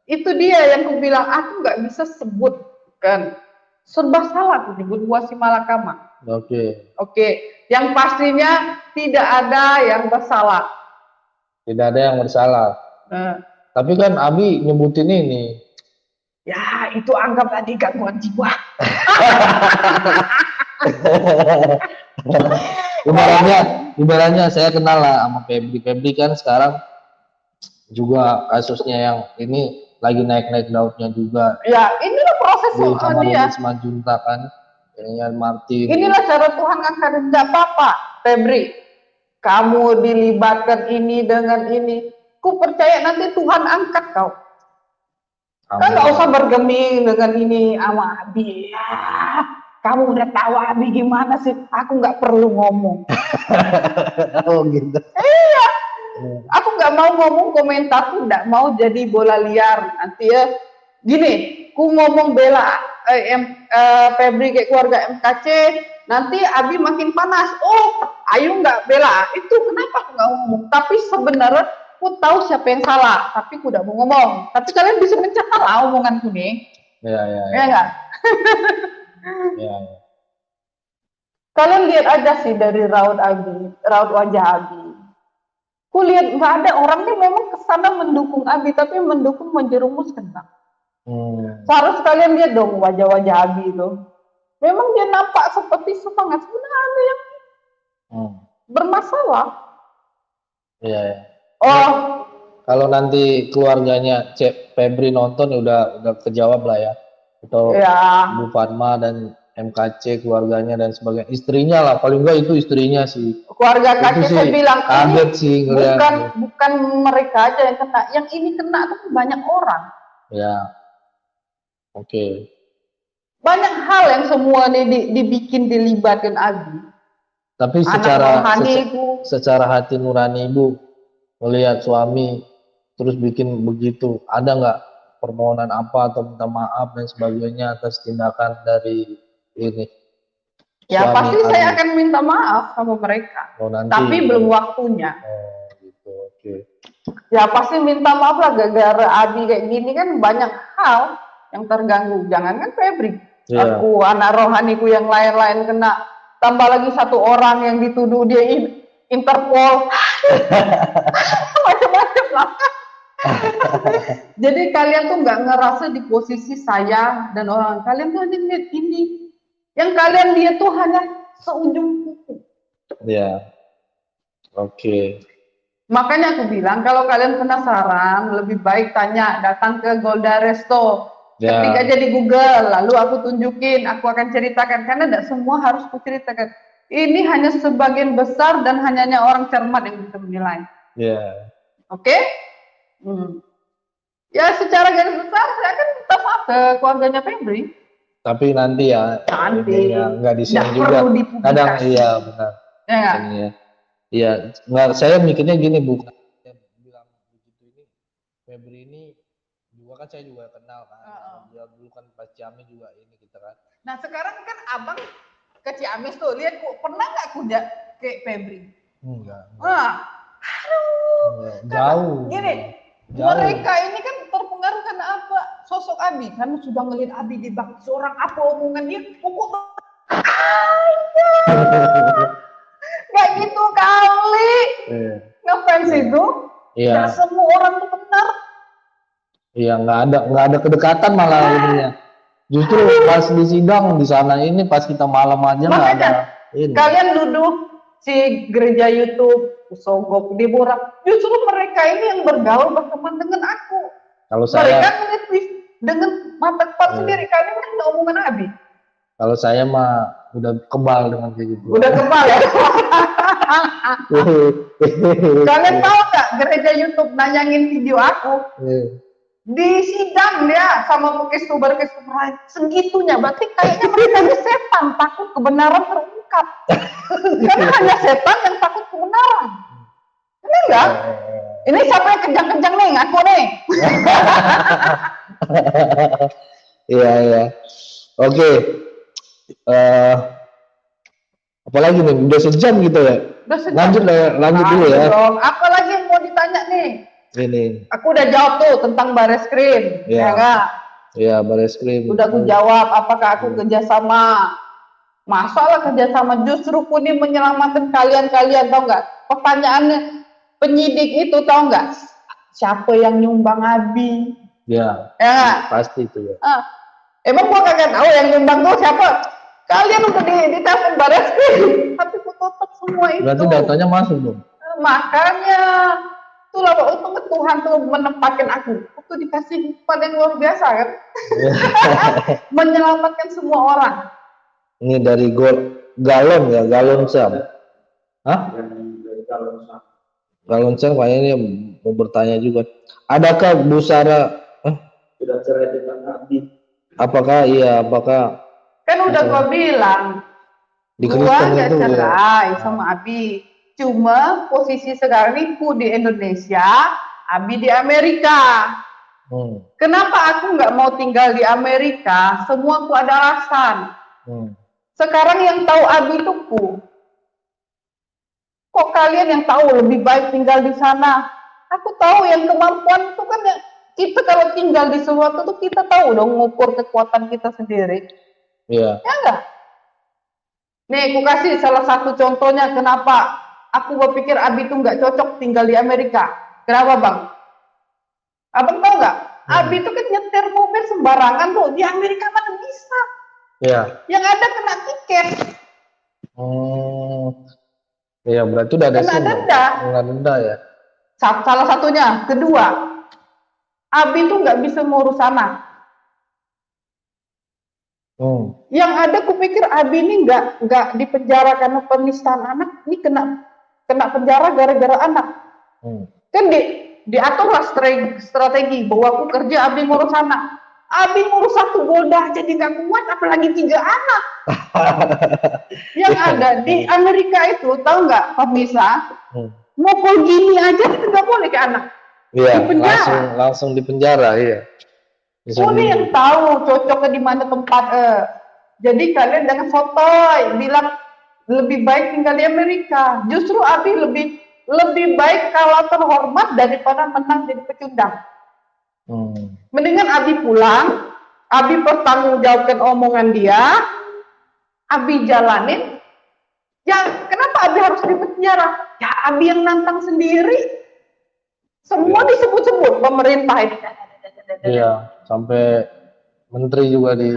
Itu dia yang ku bilang, aku nggak bisa sebutkan. Serba salah aku nyebut Wasimalakama. Oke. Yang pastinya tidak ada yang bersalah. Tidak ada yang bersalah. Tapi kan Abi nyebutin ini. Ya, itu anggap tadi gangguan jiwa. ibaratnya saya kenal lah sama Febri. Febri kan sekarang juga kasusnya yang ini lagi naik-naik daunnya juga. Ya, inilah proses dia. Simanjuntak kan. Martin. Inilah cara Tuhan akan tidak apa-apa, Febri. Kamu dilibatkan ini dengan ini. Ku percaya nanti Tuhan angkat kau. Kan nggak usah bergeming dengan ini sama Abi. Ya, kamu udah tahu Abi gimana sih? Aku nggak perlu ngomong. Oh gitu. Iya. Aku nggak mau ngomong komentar, aku nggak mau jadi bola liar nanti ya. Gini, ku ngomong bela Febri kayak keluarga MKC, nanti Abi makin panas. Oh, ayo nggak bela. Itu kenapa aku nggak ngomong? Tapi sebenarnya aku tahu siapa yang salah, tapi aku udah mau ngomong. Tapi kalian bisa mencatat lah omonganku nih. Iya. Ya nggak? Iya. Kalian lihat aja sih dari raut wajah Abi. Ku lihat nggak ada orangnya memang kesana mendukung Abi, tapi mendukung menjerumuskan Bang. Seharusnya kalian lihat dong wajah-wajah Abi itu. Memang dia nampak seperti semangat, sebenarnya ada yang bermasalah. Iya. Oh, kalau nanti keluarganya Febri nonton udah kejawab lah ya. Atau Bu Fatma dan MKC keluarganya dan sebagainya. Istrinya lah, paling enggak itu istrinya sih. Keluarga KC saya bilang kaget sih bukan mereka aja yang kena, yang ini kena tuh banyak orang. Ya. Oke. Banyak hal yang semua ini dibikin dilibatkan Abi. Tapi secara hati nurani Ibu melihat suami terus bikin begitu, ada nggak permohonan apa atau minta maaf dan sebagainya atas tindakan dari ini? Ya pasti saya akan minta maaf sama mereka, tapi belum waktunya. Gitu, oke. Ya pasti minta maaf lah, gara-gara Abi kayak gini kan banyak hal yang terganggu. Jangankan Febri, aku, anak rohaniku yang lain-lain kena, tambah lagi satu orang yang dituduh dia Interpol, macam-macam lah. Jadi kalian tuh nggak ngerasa di posisi saya dan orang, kalian tuh hanya lihat ini, yang kalian lihat tuh hanya seujung kuku. Ya, oke. Makanya aku bilang kalau kalian penasaran, lebih baik datang ke Golda Resto. Ketik aja di Google, lalu aku tunjukin, aku akan ceritakan, karena tidak semua harus aku ceritakan. Ini hanya sebagian besar dan hanya orang cermat yang bisa menilai. Oke? Ya secara garis besar saya akan minta maaf ke keluarganya Febri. Tapi nanti ya, nanti nggak di sini juga. Kadang iya benar. Ya. Iya, nggak, saya mikirnya gini, bukan bilang begitu ini. Febri ini juga kan saya juga kenal kan. Dia dulu kan pas Ciamis juga ini kita kan. Nah sekarang kan abang ke Ciamis tuh, lihat kok pernah nggak kuda kayak Febri? Enggak. Aduh. Jauh. Gini, mereka ini kan terpengaruh karena apa? Sosok Abi, karena sudah ngeliat Abi di bak seorang apa omongan dia, pokok nggak gitu kali. Ngefans itu, nggak semua orang tuh benar. Iya, nggak ada kedekatan malah ininya. Justru pas di sidang di sana ini pas kita malam aja nggak ada. Kalian duduk si gereja YouTube, Sogok, Deborah, justru mereka ini yang bergaul berteman dengan aku. Kalau saya, mereka melihat dengan mata kepala sendiri, kalian kan nggak omongan Abi. Kalau saya mah udah kebal dengan kayak gitu. Udah kebal ya. Kalian tahu nggak gereja YouTube nanyangin video aku? Di sidang dia sama Kestubar segitunya, berarti kayaknya mereka ini setan, takut kebenaran terungkap. Karena hanya setan yang takut kebenaran. Ini enggak? Ini siapa yang kencang-kencang nih, ngaku nih. Iya. Oke. Apalagi nih, udah sejam gitu ya. Lanjut dulu ya. Apalagi yang mau ditanya nih? Ini. Aku udah jawab tuh tentang Bareskrim, ya enggak? Iya, Bareskrim. Udah aku jawab, apakah aku kerjasama? Masalah kerjasama, justru aku ini menyelamatkan kalian, tau nggak? Pertanyaannya, penyidik itu tau nggak? Siapa yang nyumbang Abi? Ya, pasti itu ya. Emang gua kagak tahu yang nyumbang tuh siapa? Kalian udah ditelepon Bareskrim, tapi aku tutup semua itu. Berarti datanya masuk dong? Makanya, itulah untung Tuhan tuh menempatkan aku. Aku dikasih pada yang luar biasa kan? Menyelamatkan semua orang. Ini dari Galon Sam. Hah? Galon Sam kayaknya mau bertanya juga. Adakah Bu Sarah sudah cerai dengan Abi? Apakah kan udah gua bilang gua nggak cerai sama Abi, cuma posisi sekarang ini ku di Indonesia, Abi di Amerika. Kenapa aku nggak mau tinggal di Amerika? Semua ku ada alasan. Sekarang yang tahu Abi itu ku. Kok kalian yang tahu lebih baik tinggal di sana? Aku tahu yang kemampuan itu kan ya, kita kalau tinggal di sesuatu tuh kita tahu dong ngukur kekuatan kita sendiri. Iya. Ya enggak? Nih, aku kasih salah satu contohnya kenapa aku berpikir Abi itu nggak cocok tinggal di Amerika. Kenapa, Bang? Abang tahu nggak? Abi itu kan nyetir mobil sembarangan tuh. Di Amerika mana bisa? Iya. Yang ada kena tiket. Iya, berarti udah ada denda ya. Salah satunya. Kedua, Abi itu nggak bisa ngurus anak. Yang ada kupikir Abi ini nggak dipenjara karena penistaan anak, ini kena penjara gara-gara anak. Kan diaturlah strategi bahwa aku kerja, Abi ngurus anak. Abi ngurus satu golda jadi nggak kuat, apalagi 3 anak. Yang ada di Amerika itu, tahu nggak, pemirsa? Mukul gini aja itu nggak boleh ke anak. Iya, langsung di penjara, iya. Ini yang tahu cocoknya di mana tempat. Jadi kalian jangan sotoy bilang lebih baik tinggal di Amerika. Justru Abi lebih baik kalau terhormat daripada menang jadi pecundang. Mendingan Abi pulang, Abi pertanggungjawabkan omongan dia, Abi jalanin. Ya kenapa Abi harus di penjara? Ya Abi yang nantang sendiri. Semua disebut-sebut pemerintah ini. Iya, sampai menteri juga di.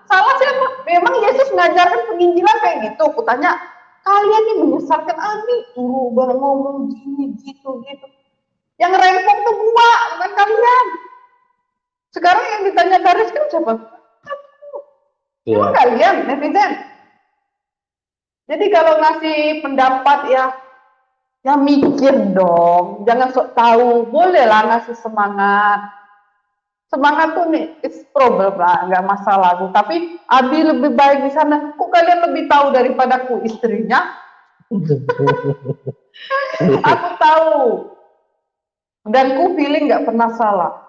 Salah siapa? Memang Yesus ngajarkan penginjilan kayak gitu. Aku tanya, kalian nih menyesatkan Abi, suruh ngomong gini, gitu. Yang rempong tuh gua, bukan kalian. Sekarang yang ditanya Karis kan siapa? Emang kalian, netizen. Jadi kalau ngasih pendapat ya mikir dong, jangan sok tahu. Bolehlah ngasih semangat. semangat tuh nih, it's problem lah, nggak masalah aku. Tapi Abi lebih baik di sana. Kok kalian lebih tahu daripadaku istrinya? Aku tahu. Dan ku feeling nggak pernah salah.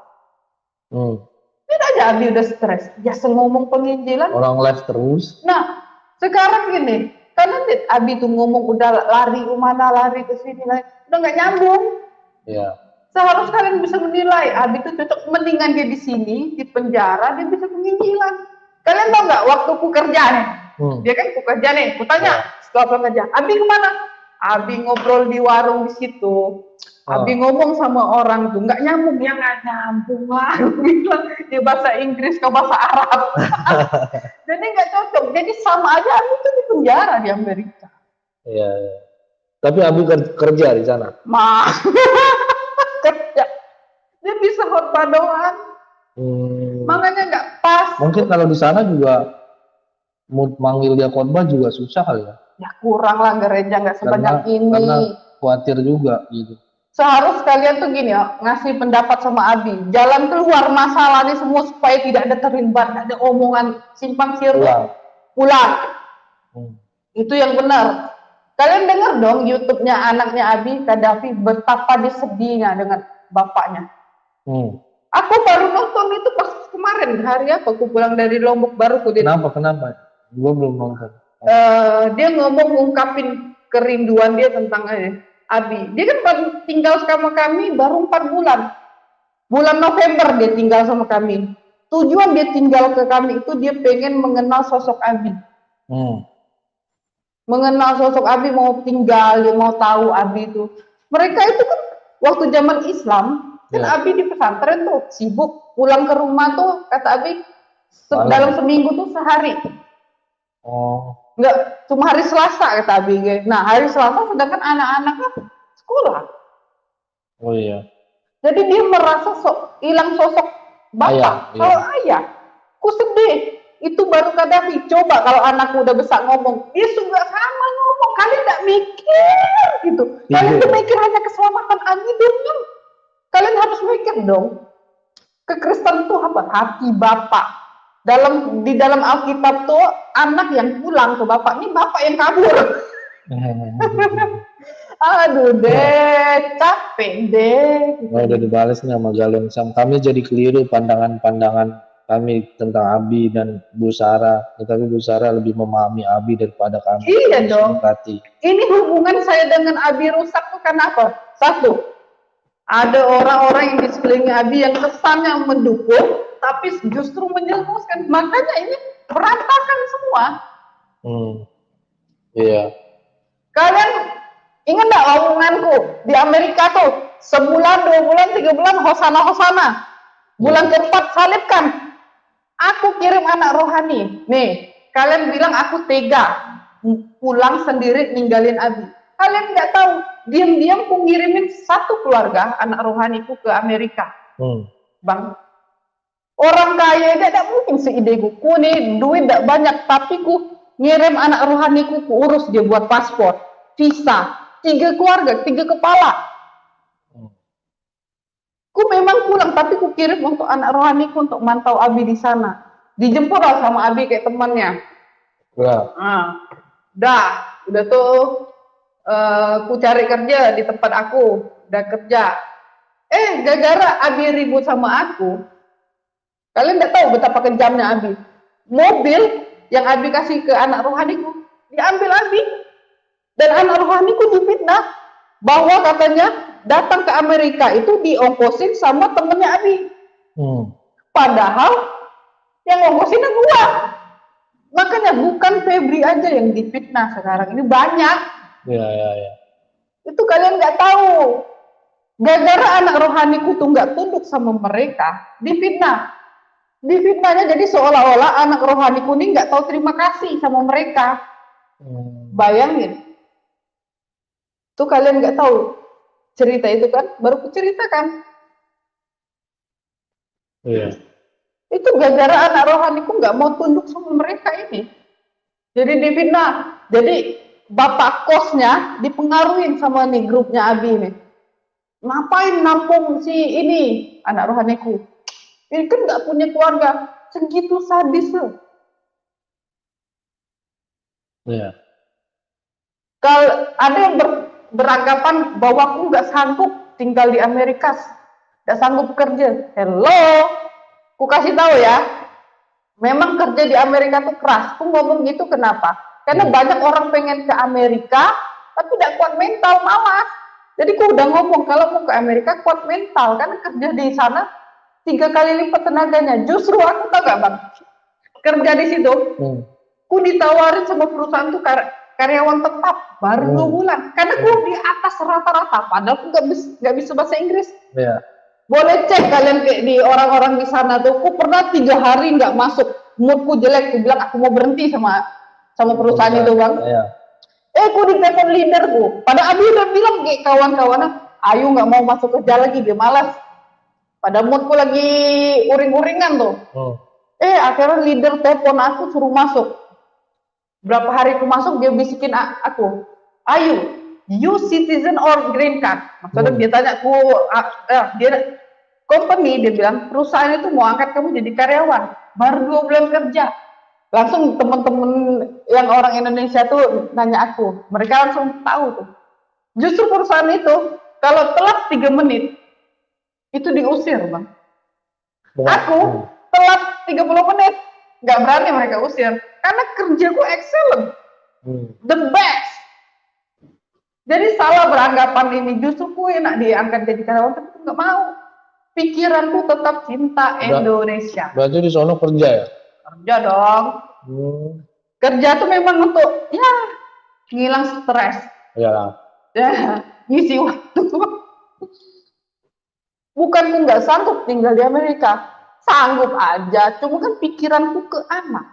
Ini aja Abi udah stres. Biasa ngomong penginjilan. Orang live terus. Nah, sekarang gini, karena Abi tuh ngomong udah lari kemana, lari ke sini, udah nggak nyambung. Iya. Seharusnya kalian bisa menilai, Abi itu cocok, mendingan dia di sini, di penjara, dia bisa penginjilan. Kalian tahu nggak, waktu ku kerja nih, dia kan ku kerja nih, ku tanya, setelah kerja, Abi kemana? Abi ngobrol di warung di situ. Abi ngomong sama orang tuh, nggak nyambung, ya nggak nyambung lah. Bilang, dia bahasa Inggris, kau bahasa Arab. Jadi nggak cocok, jadi sama aja Abi tuh di penjara di Amerika. Iya, iya. Tapi Abi kerja di sana? Kerja. Dia bisa khotbah doang. Makanya nggak pas. Mungkin kalau di sana juga manggil dia khotbah juga susah kali ya? Ya kurang lah, gereja nggak sebanyak ini. Karena khawatir juga gitu. Seharus kalian tuh gini ya, ngasih pendapat sama Abi. Jalan keluar masalah ini semua supaya tidak ada terlibat, ada omongan simpang siur. Pulang. Itu yang benar. Kalian dengar dong YouTube-nya anaknya Abi, Kadafi, betapa dia sedihnya dengan bapaknya. Aku baru nonton itu pas kemarin, hari apa? Aku pulang dari Lombok baru. Kenapa? Gue belum nonton. Dia ngomong ngungkapin kerinduan dia tentang Abi. Dia kan baru tinggal sama kami baru 4 bulan. Bulan November dia tinggal sama kami. Tujuan dia tinggal ke kami itu dia pengen mengenal sosok Abi. Mengenal sosok Abi, mau tinggal, dia mau tahu Abi itu. Mereka itu kan waktu zaman Islam, kan Abi di pesantren tuh sibuk, pulang ke rumah tuh kata Abi dalam seminggu tuh sehari. Enggak, cuma hari Selasa kata Abi. Nah, hari Selasa sedangkan anak-anaknya sekolah. Oh iya. Jadi dia merasa hilang sosok bapak. Kalau ayah, ku sedih. Itu baru Kadafi. Coba kalau anakku udah besar ngomong, dia juga sama ngomong. Kalian nggak mikir gitu. Kalian tuh mikir hanya keselamatan Abi dong. Kalian harus mikir dong. Kekristenan itu apa? Hati bapak. Di dalam Alkitab tuh anak yang pulang ke bapak, ini bapak yang kabur. Aduh deh, capek deh. Udah dibales nih sama Galung Sam. Kami jadi keliru pandangan kami tentang Abi dan Bu Sarah. Tetapi Bu Sarah lebih memahami Abi daripada kami. Iya dong. Ini hubungan saya dengan Abi rusak tuh kenapa? Satu, ada orang-orang yang di sekeliling Abi yang kesannya mendukung, tapi justru menjerumuskan. Makanya ini berantakan semua. Iya. Kalian ingat nggak omonganku di Amerika tuh sebulan, 2 bulan, 3 bulan hosana. Bulan keempat salibkan. Aku kirim anak rohani. Nih, kalian bilang aku tega pulang sendiri ninggalin Abi. Kalian nggak tahu, diam-diam ku ngirimin satu keluarga anak rohaniku ke Amerika. Bang, orang kaya tidak mungkin seideku. Ku nih duit tidak banyak, tapi ku ngirim anak rohaniku, ku urus dia buat paspor, visa, 3 keluarga, 3 kepala. Ku memang pulang, tapi ku kirim untuk anak rohaniku untuk mantau Abi di sana. Dijemput lah sama Abi kayak temannya. Udah tuh ku cari kerja di tempat aku, udah kerja. Gara-gara Abi ribut sama aku, kalian nggak tahu betapa kejamnya Abi. Mobil yang Abi kasih ke anak rohaniku diambil Abi, dan anak rohaniku difitnah bahwa katanya datang ke Amerika itu diongkosin sama temennya Abi. Padahal yang ngongkosinnya gua. Makanya bukan Febri aja yang difitnah sekarang, ini banyak. Iya. Itu kalian nggak tahu. Gara-gara anak rohaniku tuh nggak tunduk sama mereka, difitnah. Difitnahnya jadi seolah-olah anak rohaniku ini nggak tahu terima kasih sama mereka. Bayangin. Tuh kalian nggak tahu cerita itu kan, baru kuceritakan. Iya. Itu gara-gara anak rohaniku nggak mau tunduk sama mereka ini. Jadi difitnah. Jadi bapak kosnya dipengaruhin sama nih grupnya Abi nih. Ngapain nampung si ini anak rohaniku? Ini kan nggak punya keluarga. Segitu sadis loh. Iya. Kalau ada yang beranggapan bahwa aku nggak sanggup tinggal di Amerika, nggak sanggup kerja. Hello, aku kasih tahu ya, memang kerja di Amerika tuh keras. Aku ngomong gitu kenapa? Karena banyak orang pengen ke Amerika, tapi tidak kuat mental, malas. Jadi aku udah ngomong kalau mau ke Amerika kuat mental, karena kerja di sana 3 kali lipat tenaganya. Justru aku tahu gak bang, kerja di situ, aku ditawarin sama perusahaan tuh karyawan tetap baru 2 bulan, karena aku di atas rata-rata, padahal aku nggak bisa bahasa Inggris. Iya. Boleh cek kalian kayak di orang-orang di sana tuh, aku pernah 3 hari nggak masuk, moodku jelek, aku bilang aku mau berhenti sama perusahaan itu bang. Iya. Aku ditelepon leaderku, pada Abi udah bilang kayak kawan-kawannya, Ayu nggak mau masuk kerja lagi, dia malas. Pada moodku lagi uring-uringan tuh. Akhirnya leader telepon aku suruh masuk. Berapa hari aku masuk, dia bisikin aku, Ayu, you citizen or green card? Maksudnya dia tanya aku, dia company, dia bilang perusahaan itu mau angkat kamu jadi karyawan, baru 2 bulan kerja. Langsung teman-teman yang orang Indonesia tuh nanya aku, mereka langsung tahu tuh. Justru perusahaan itu kalau telat 3 menit itu diusir bang. Aku telat 30 menit nggak berani mereka usir karena kerjaku excellent, the best. Jadi salah beranggapan ini, justru ku enak diangkat jadi karyawan, tapi aku nggak mau. Pikiranku tetap cinta Indonesia. Berarti di sono kerja ya? Kerja dong. Kerja tuh memang untuk ya ngilang stres. Iyalah. Ya, ngisi waktu. Bukan ku nggak sanggup tinggal di Amerika, sanggup aja. Cuma kan pikiranku ke anak.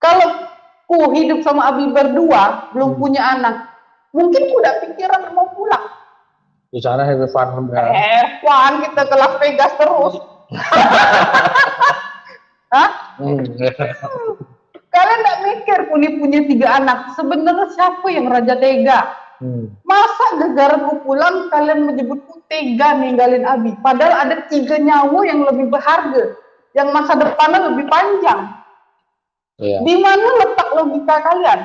Kalau ku hidup sama Abi berdua, belum punya anak, mungkin ku udah pikiran mau pulang. Di sana have fun. Fun, kita ke Las Vegas terus. Hah? Kalian nggak mikir punya 3 anak, sebenarnya siapa yang raja tega? Masa gara-gara ku pulang kalian menyebutku tega ninggalin Abi, padahal ada 3 nyawa yang lebih berharga, yang masa depannya lebih panjang. Di mana letak logika kalian?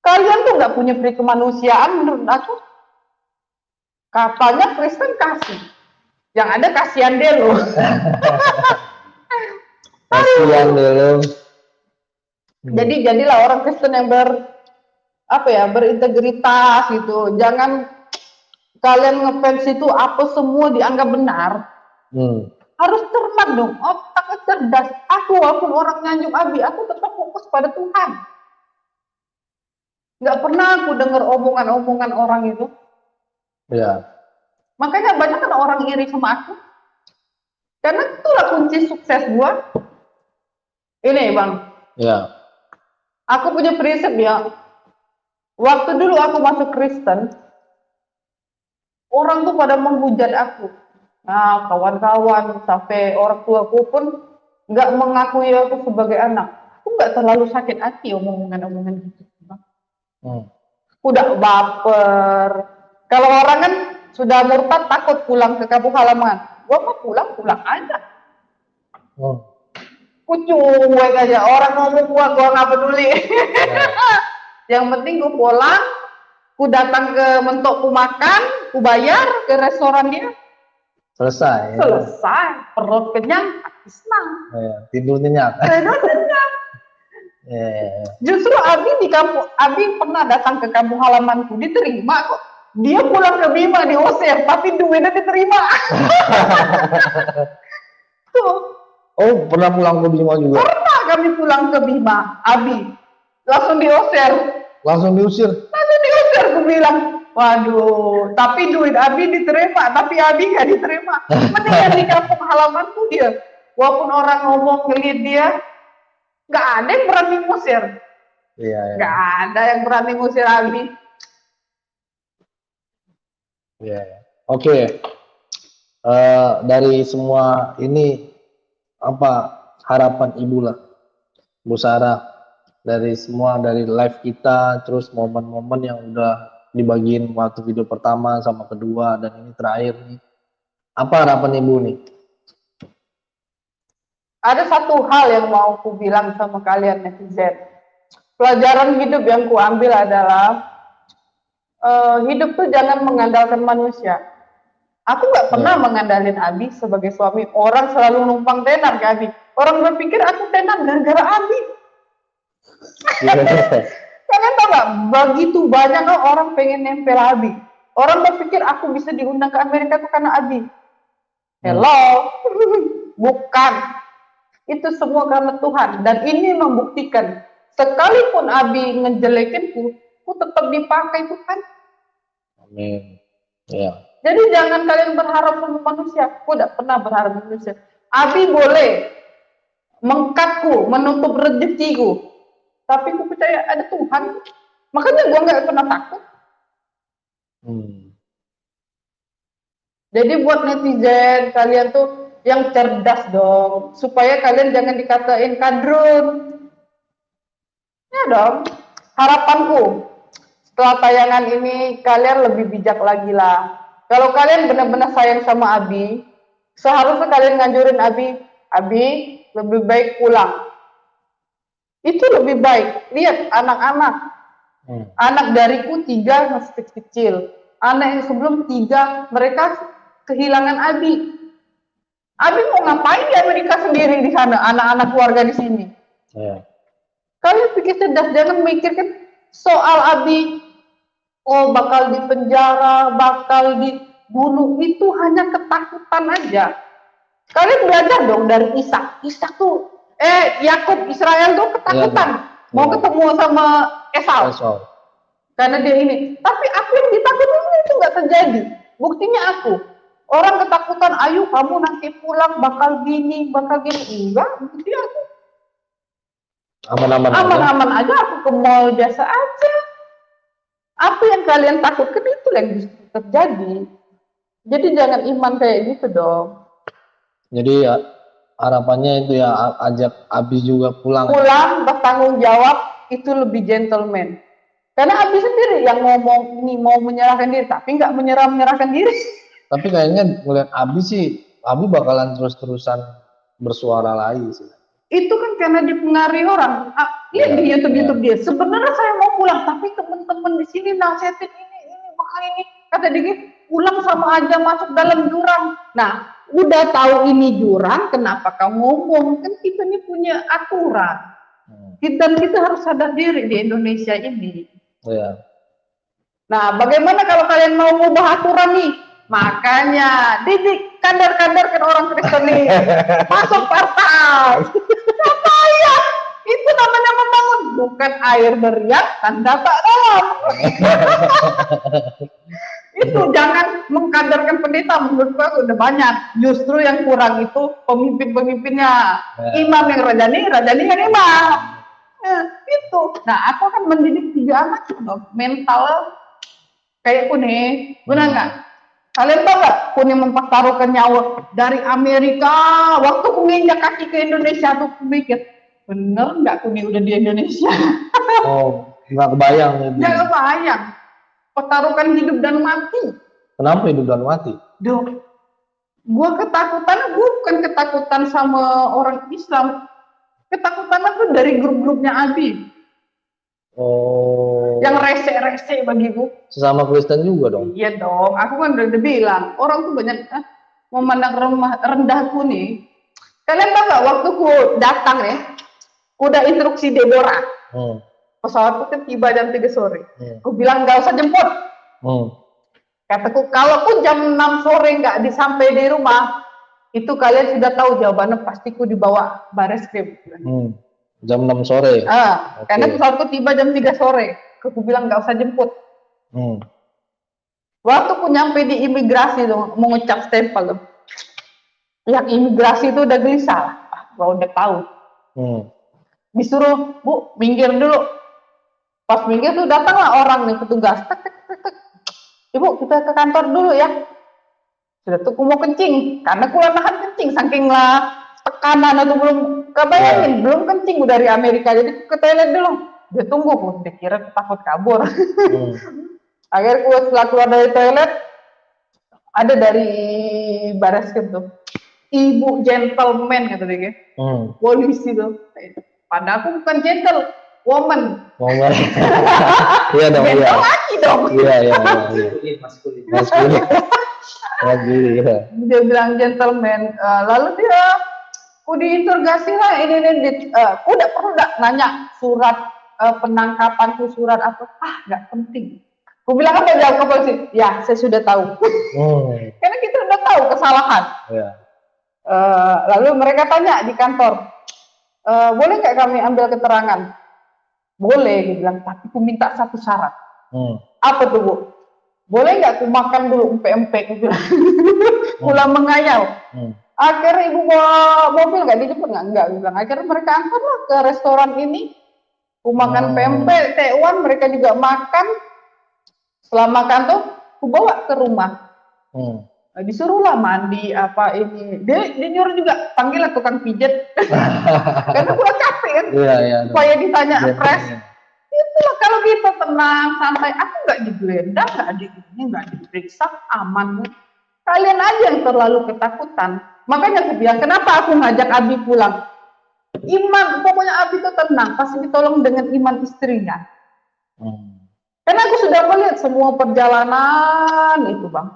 Kalian tuh nggak punya peri kemanusiaan menurut aku. Katanya Kristen kasih, yang ada kasihan deh lo. Kasihan deh lo. Jadi jadilah orang Kristen yang berintegritas gitu. Jangan kalian ngefans itu apa semua dianggap benar. Harus cermat dong, otaknya cerdas. Aku walaupun orang nyanjung Abi, aku tetap fokus pada Tuhan. Nggak pernah aku dengar omongan-omongan orang itu. Iya. Makanya banyak kan orang iri sama aku. Karena itulah kunci sukses gua. Ini bang. Iya. Aku punya prinsip ya. Waktu dulu aku masuk Kristen, orang tuh pada menghujat aku. Nah, kawan-kawan sampai orang tuaku pun nggak mengakui aku sebagai anak. Aku nggak terlalu sakit hati omongan-omongan gitu. Udah baper. Kalau orang kan sudah murtad takut pulang ke kampung halaman. Gua mah pulang aja. Ku cuek aja. Orang ngomong gua nggak peduli. Yang penting gua pulang, ku datang ke mentok, ku makan, ku bayar ke restoran dia. Selesai. Perut kenyang, hati senang. Tidur nyenyak. Justru Abi pernah datang ke kampung halamanku, diterima kok. Dia pulang ke Bima diusir, tapi duitnya diterima. Tuh. Oh, pernah pulang ke Bima juga? Pernah kami pulang ke Bima, Abi. Langsung diusir. Langsung diusir, aku bilang. Waduh, tapi duit Abi diterima, tapi Abi nggak diterima. Mendingan di kampung halamanku dia. Walaupun orang ngomong ngeliat dia, nggak ada yang berani ngusir. Iya. Nggak ada yang berani ngusir Abi. Iya. Oke. Dari semua ini apa harapan Ibu lah, Bu Sarah, dari live kita, terus momen-momen yang udah dibagiin waktu video pertama sama kedua dan ini terakhir nih. Apa harapan Ibu nih? Ada satu hal yang mau ku bilang sama kalian netizen. Pelajaran hidup yang ku ambil adalah hidup tuh jangan mengandalkan manusia. Aku nggak pernah mengandalkan Abi sebagai suami. Orang selalu numpang tenar ke Abi. Orang berpikir aku tenar gara-gara Abi. Kalian tahu nggak? Begitu banyak orang pengen nempel Abi. Orang berpikir aku bisa diundang ke Amerika tuh karena Abi. Hello, bukan. Itu semua karena Tuhan. Dan ini membuktikan, sekalipun Abi ngejelekinku, ku tetap dipakai Tuhan. Amin. Ya. Jadi jangan kalian berharap sama manusia. Aku tidak pernah berharap sama manusia. Abi boleh mengkatku, menutup rezekiku, tapi aku percaya ada Tuhan. Makanya gue nggak pernah takut. Jadi buat netizen, kalian tuh yang cerdas dong, supaya kalian jangan dikatain kadrun. Ya dong, harapanku setelah tayangan ini kalian lebih bijak lagi lah. Kalau kalian benar-benar sayang sama Abi, seharusnya kalian nganjurin Abi lebih baik pulang. Itu lebih baik. Lihat anak-anak, anak dariku 3 masih kecil, anak yang sebelum 3 mereka kehilangan Abi. Abi mau ngapain di Amerika sendiri di sana, anak-anak keluarga di sini. Kalian pikir cerdas, jangan mikirkan soal Abi. Oh, bakal dipenjara, bakal dibunuh, itu hanya ketakutan aja. Kalian belajar dong dari Ishak. Ishak tuh, Yakub, Israel tuh ketakutan. Mau ketemu sama Esau. Karena dia ini. Tapi aku yang ditakutin itu nggak terjadi. Buktinya aku. Orang ketakutan, ayo kamu nanti pulang bakal gini. Enggak, bukti aku. Aman-aman aja, aku ke mall biasa aja. Apa yang kalian takutkan itu yang justru terjadi. Jadi jangan iman kayak gitu dong. Jadi ya, harapannya itu ya ajak Abi juga pulang. Pulang bertanggung jawab, itu lebih gentleman. Karena Abi sendiri yang ngomong ini mau menyerahkan diri, tapi nggak menyerahkan diri. Tapi kayaknya ngeliat Abi sih, Abi bakalan terus-terusan bersuara lagi sih. Itu kan karena dipengaruhi orang. Lihat di YouTube dia. Sebenarnya saya mau pulang, tapi teman-teman di sini nasihatin ini bakal ini. Kata dia, pulang sama aja masuk dalam jurang. Nah, udah tahu ini jurang, kenapa kau ngomong? Kan kita ini punya aturan. Dan kita harus sadar diri di Indonesia ini. Nah, bagaimana kalau kalian mau ngubah aturan nih? Makanya didik kadar-kadarkan orang Kristen nih masuk partai. Supaya itu namanya membangun, bukan air beriak tanda tak dalam. Itu jangan mengkadarkan pendeta, menurut aku udah banyak. Justru yang kurang itu pemimpin-pemimpinnya. Imam yang rajani yang imam. Itu. Nah, aku akan mendidik 3 anak mental kayak nih, benar nggak? Kalian tahu nggak, Kuni mempertaruhkan nyawa dari Amerika, waktu Kuni nginjak kaki ke Indonesia tuh mikir, bener nggak Kuni udah di Indonesia? Oh, nggak kebayang ya. Nggak kebayang. Pertaruhkan hidup dan mati. Kenapa hidup dan mati? Dok, gua ketakutan, bukan ketakutan sama orang Islam. Ketakutan aku dari grup-grupnya Abi. Oh. Yang rese-rese bagiku. Sesama Kristen juga dong? Iya dong, aku kan udah bilang, orang tuh banyak memandang rendahku nih. Kalian tahu nggak, waktu ku datang ya, udah instruksi Deborah. Pesawatku kan tiba jam 3 sore. Ku bilang nggak usah jemput. Kataku, kalau pun jam 6 sore nggak disampai di rumah, itu kalian sudah tahu jawabannya, pasti ku dibawa Bareskrim. Jam 6 sore? Karena pesawatku tiba jam 3 sore. Aku bilang nggak usah jemput. Waktu ku nyampe di imigrasi tuh, mengucap stempel tuh. Yang imigrasi itu udah gelisah. Gua udah tahu. Disuruh, Bu, minggir dulu. Pas minggir tuh datanglah orang nih, petugas. Ibu, kita ke kantor dulu ya. Sudah tuh ku mau kencing. Karena ku nahan kencing, saking lah tekanan atau belum kebayangin, belum kencing dari Amerika, jadi ke toilet dulu. Dia tunggu, dia kira takut kabur. Akhirnya setelah keluar dari toilet, ada dari Bareskrim tuh, ibu gentleman kata dia. Polisi tuh. Padahal aku bukan gentlewoman. Woman. Iya dong, iya. Laki dong. Iya. Maskulin. Lagi, ya. Dia bilang gentleman. Lalu dia, aku diinterogasi lah ini. Aku udah perlu nanya surat penangkapanku, surat apa? Nggak penting. Aku bilang apa jawab ke polisi? Ya, saya sudah tahu. Karena kita udah tahu kesalahan. Yeah. Lalu mereka tanya di kantor, boleh nggak kami ambil keterangan? Boleh, dia bilang, tapi aku minta satu syarat. Apa tuh, Bu? Boleh nggak aku makan dulu empek-empek? Aku bilang, pulang mengayal. Akhirnya ibu bawa mobil nggak dijemput nggak? Enggak, bilang. Akhirnya mereka angkatlah ke restoran ini. Aku makan pempek, tekwan, mereka juga makan. Setelah makan tuh, aku bawa ke rumah. Disuruhlah mandi apa ini. Dia nyuruh juga panggil tukang pijet. Karena gue capek kan. Supaya ditanya fresh. Itulah kalau kita tenang, santai. Aku nggak digeledah, nggak diperiksa, aman. Kalian aja yang terlalu ketakutan. Makanya aku bilang, kenapa aku ngajak Abi pulang? Iman, pokoknya Abi itu tenang, pasti ditolong dengan iman istrinya. Karena aku sudah melihat semua perjalanan itu, Bang.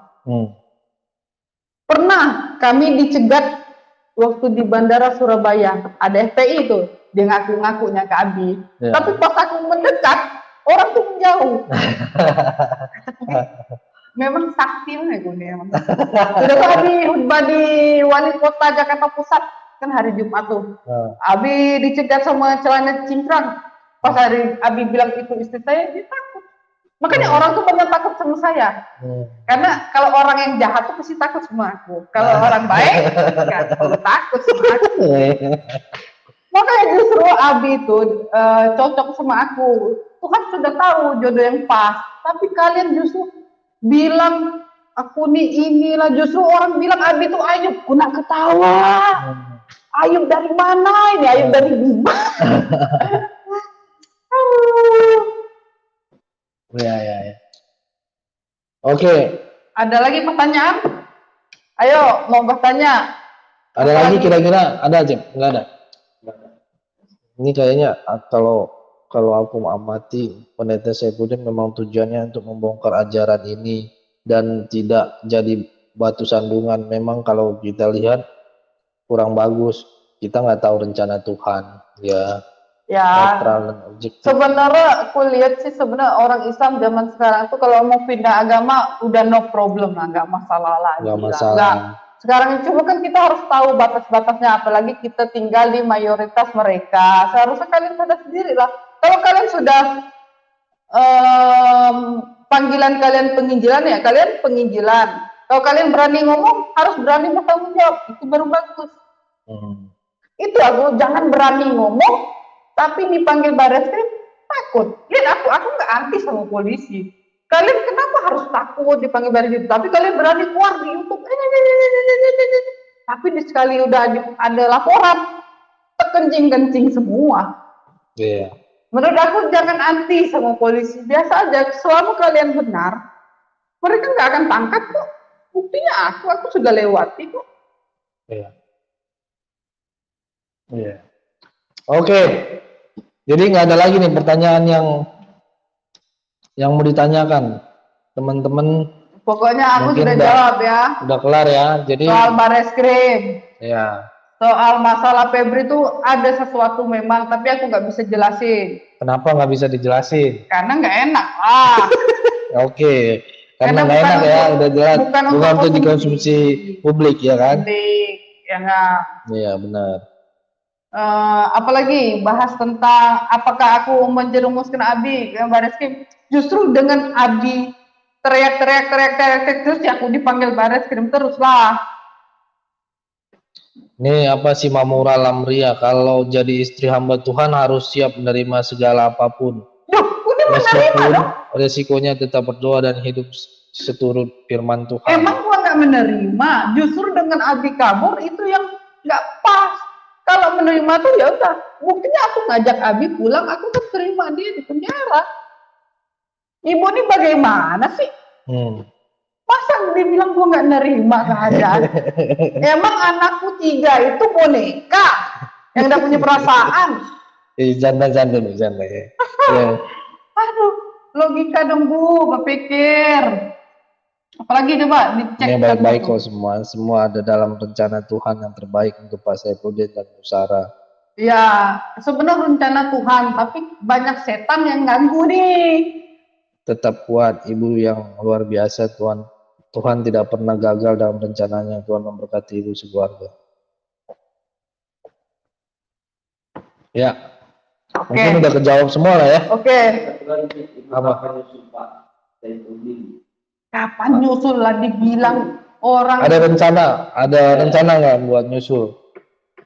Pernah kami dicegat waktu di Bandara Surabaya, ada FPI itu, dia ngaku-ngakunya ke Abi. Tapi pas aku mendekat, orang tuh menjauh. Memang sakti lah gue nih. Sudah tuh Abi khutbah di Wali Kota Jakarta Pusat, kan hari Jumat tuh. Abi dicegat sama celana cingkrang. Pas hari Abi bilang itu istri saya, dia takut. Makanya orang tuh banyak takut sama saya. Karena kalau orang yang jahat tuh pasti takut sama aku. Kalau orang baik, nggak perlu takut sama aku. Makanya justru Abi itu cocok sama aku. Tuhan sudah tahu jodoh yang pas. Tapi kalian justru bilang aku nih inilah. Justru orang bilang Abi itu Ayub. Aku nak ketawa. Ayub dari mana ini? Ayub dari mana? Ya. Oke. Ada lagi pertanyaan? Ayo, mau bertanya. Ada lagi kira-kira? Ada aja? Enggak ada. Ini kayaknya kalau aku amati Pendeta Saifuddin memang tujuannya untuk membongkar ajaran ini dan tidak jadi batu sandungan. Memang kalau kita lihat kurang bagus. Kita nggak tahu rencana Tuhan, ya. Sebenarnya aku lihat sih sebenarnya orang Islam zaman sekarang tuh kalau mau pindah agama udah no problem lah, nggak masalah lagi. Nggak masalah. Sekarang cuma kan kita harus tahu batas-batasnya, apalagi kita tinggal di mayoritas mereka. Seharusnya kalian sadar sendiri lah. Kalau kalian sudah panggilan kalian penginjilan ya kalian penginjilan. Kalau kalian berani ngomong harus berani bertanggung jawab. Itu baru bagus. Itu aku jangan berani ngomong. Tapi dipanggil Barreskrim takut. Lihat aku nggak anti sama polisi. Kalian kenapa harus takut dipanggil Barreskrim? Tapi kalian berani keluar di YouTube. Tapi sekali udah ada laporan, terkencing-kencing semua. Menurut aku jangan anti sama polisi. Biasa aja. Selama kalian benar, mereka nggak akan tangkap kok. Buktinya aku sudah lewati kok. Oke. Jadi nggak ada lagi nih pertanyaan yang mau ditanyakan teman-teman. Pokoknya aku sudah jawab ya. Udah kelar ya. Jadi soal Barreskrim. Ya. Soal masalah Febri itu ada sesuatu memang, tapi aku nggak bisa jelasin. Kenapa nggak bisa dijelasin? Karena nggak enak. Oke. Karena nggak enak ya, udah jelas. Bukan untuk dikonsumsi publik ya kan? Publik, ya nggak. Iya benar. Apalagi bahas tentang apakah aku menjerumuskan Abi ke Barreskrim. Justru dengan Abi teriak terus ya aku dipanggil Barreskrim terus lah. Ini apa sih Mamura Lamria, kalau jadi istri hamba Tuhan harus siap menerima segala apapun. Meskipun resikonya tetap berdoa dan hidup seturut firman Tuhan. Emang gua nggak menerima, justru dengan Abi kabur itu yang nggak pas. Kalau menerima tuh ya udah, buktinya aku ngajak Abi pulang, aku kan terima dia di penjara. Ibu ini bagaimana sih? Masa dia bilang gue nggak nerima keadaan? Emang anakku 3 itu boneka yang udah punya perasaan. Santai dulu, santai. Ya. Aduh, logika dong Bu, berpikir. Apalagi coba dicek. Ini baik-baik kok semua ada dalam rencana Tuhan yang terbaik untuk Pak Saifuddin dan Bu Sarah. Ya, sebenarnya rencana Tuhan, tapi banyak setan yang ganggu nih. Tetap kuat, Ibu yang luar biasa. Tuhan tidak pernah gagal dalam rencananya. Tuhan memberkati Ibu sekeluarga. Ya, mungkin udah kejawab semua lah ya. Oke. Apa? Kapan nyusul lah dibilang orang. Ada rencana nggak buat nyusul?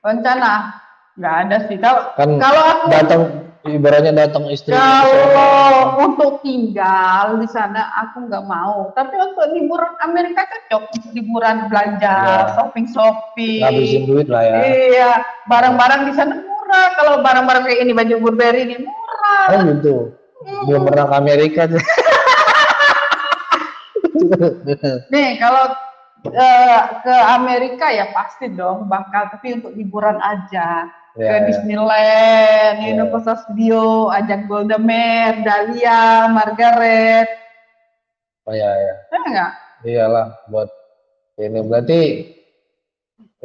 Rencana? Nggak ada sih. Kalau aku datang, ibaratnya datang istri. Kalau untuk tinggal di sana aku nggak mau. Tapi untuk liburan Amerika cocok. Untuk liburan belanja, shopping. Ngabisin duit lah ya. Iya, barang-barang di sana murah. Kalau barang-barang kayak ini, baju Burberry ini murah. Oh gitu. Belum pernah ke Amerika tuh. Nih kalau ke Amerika ya pasti dong bakal, tapi untuk liburan aja. Ke Disneyland, Universal Studio, ajak Golda Meir, Dahlia, Margaret. Oh ya. Enggak? Iyalah buat ini, berarti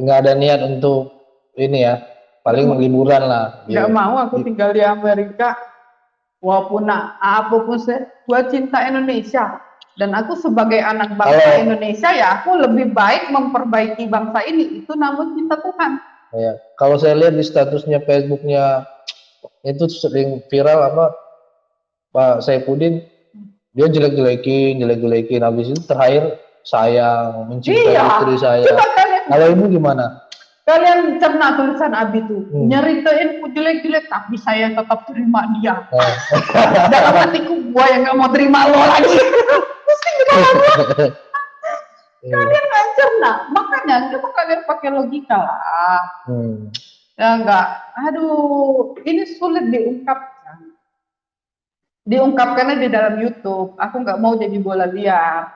nggak ada niat untuk ini ya, paling liburan lah. Nggak mau aku tinggal di Amerika, walaupun apapun gua cinta Indonesia. Dan aku sebagai anak bangsa Indonesia ya aku lebih baik memperbaiki bangsa ini, itu namun cinta Tuhan. Ya, kalau saya lihat di statusnya Facebooknya itu sering viral Pak Saifuddin, dia jelek-jelekin, habis itu terakhir sayang, mencintai istri saya. Kalau Ibu gimana? Kalian cerna tulisan Abi tuh, nyeritain ku jelek-jelek tapi saya tetap terima dia. Dalam hatiku gua yang nggak mau terima lo lagi. Kalian nggak cerna, makanya coba kalian pakai logika lah. Ya enggak, aduh, ini sulit diungkapkan. Diungkapkannya di dalam YouTube. Aku nggak mau jadi bola liar.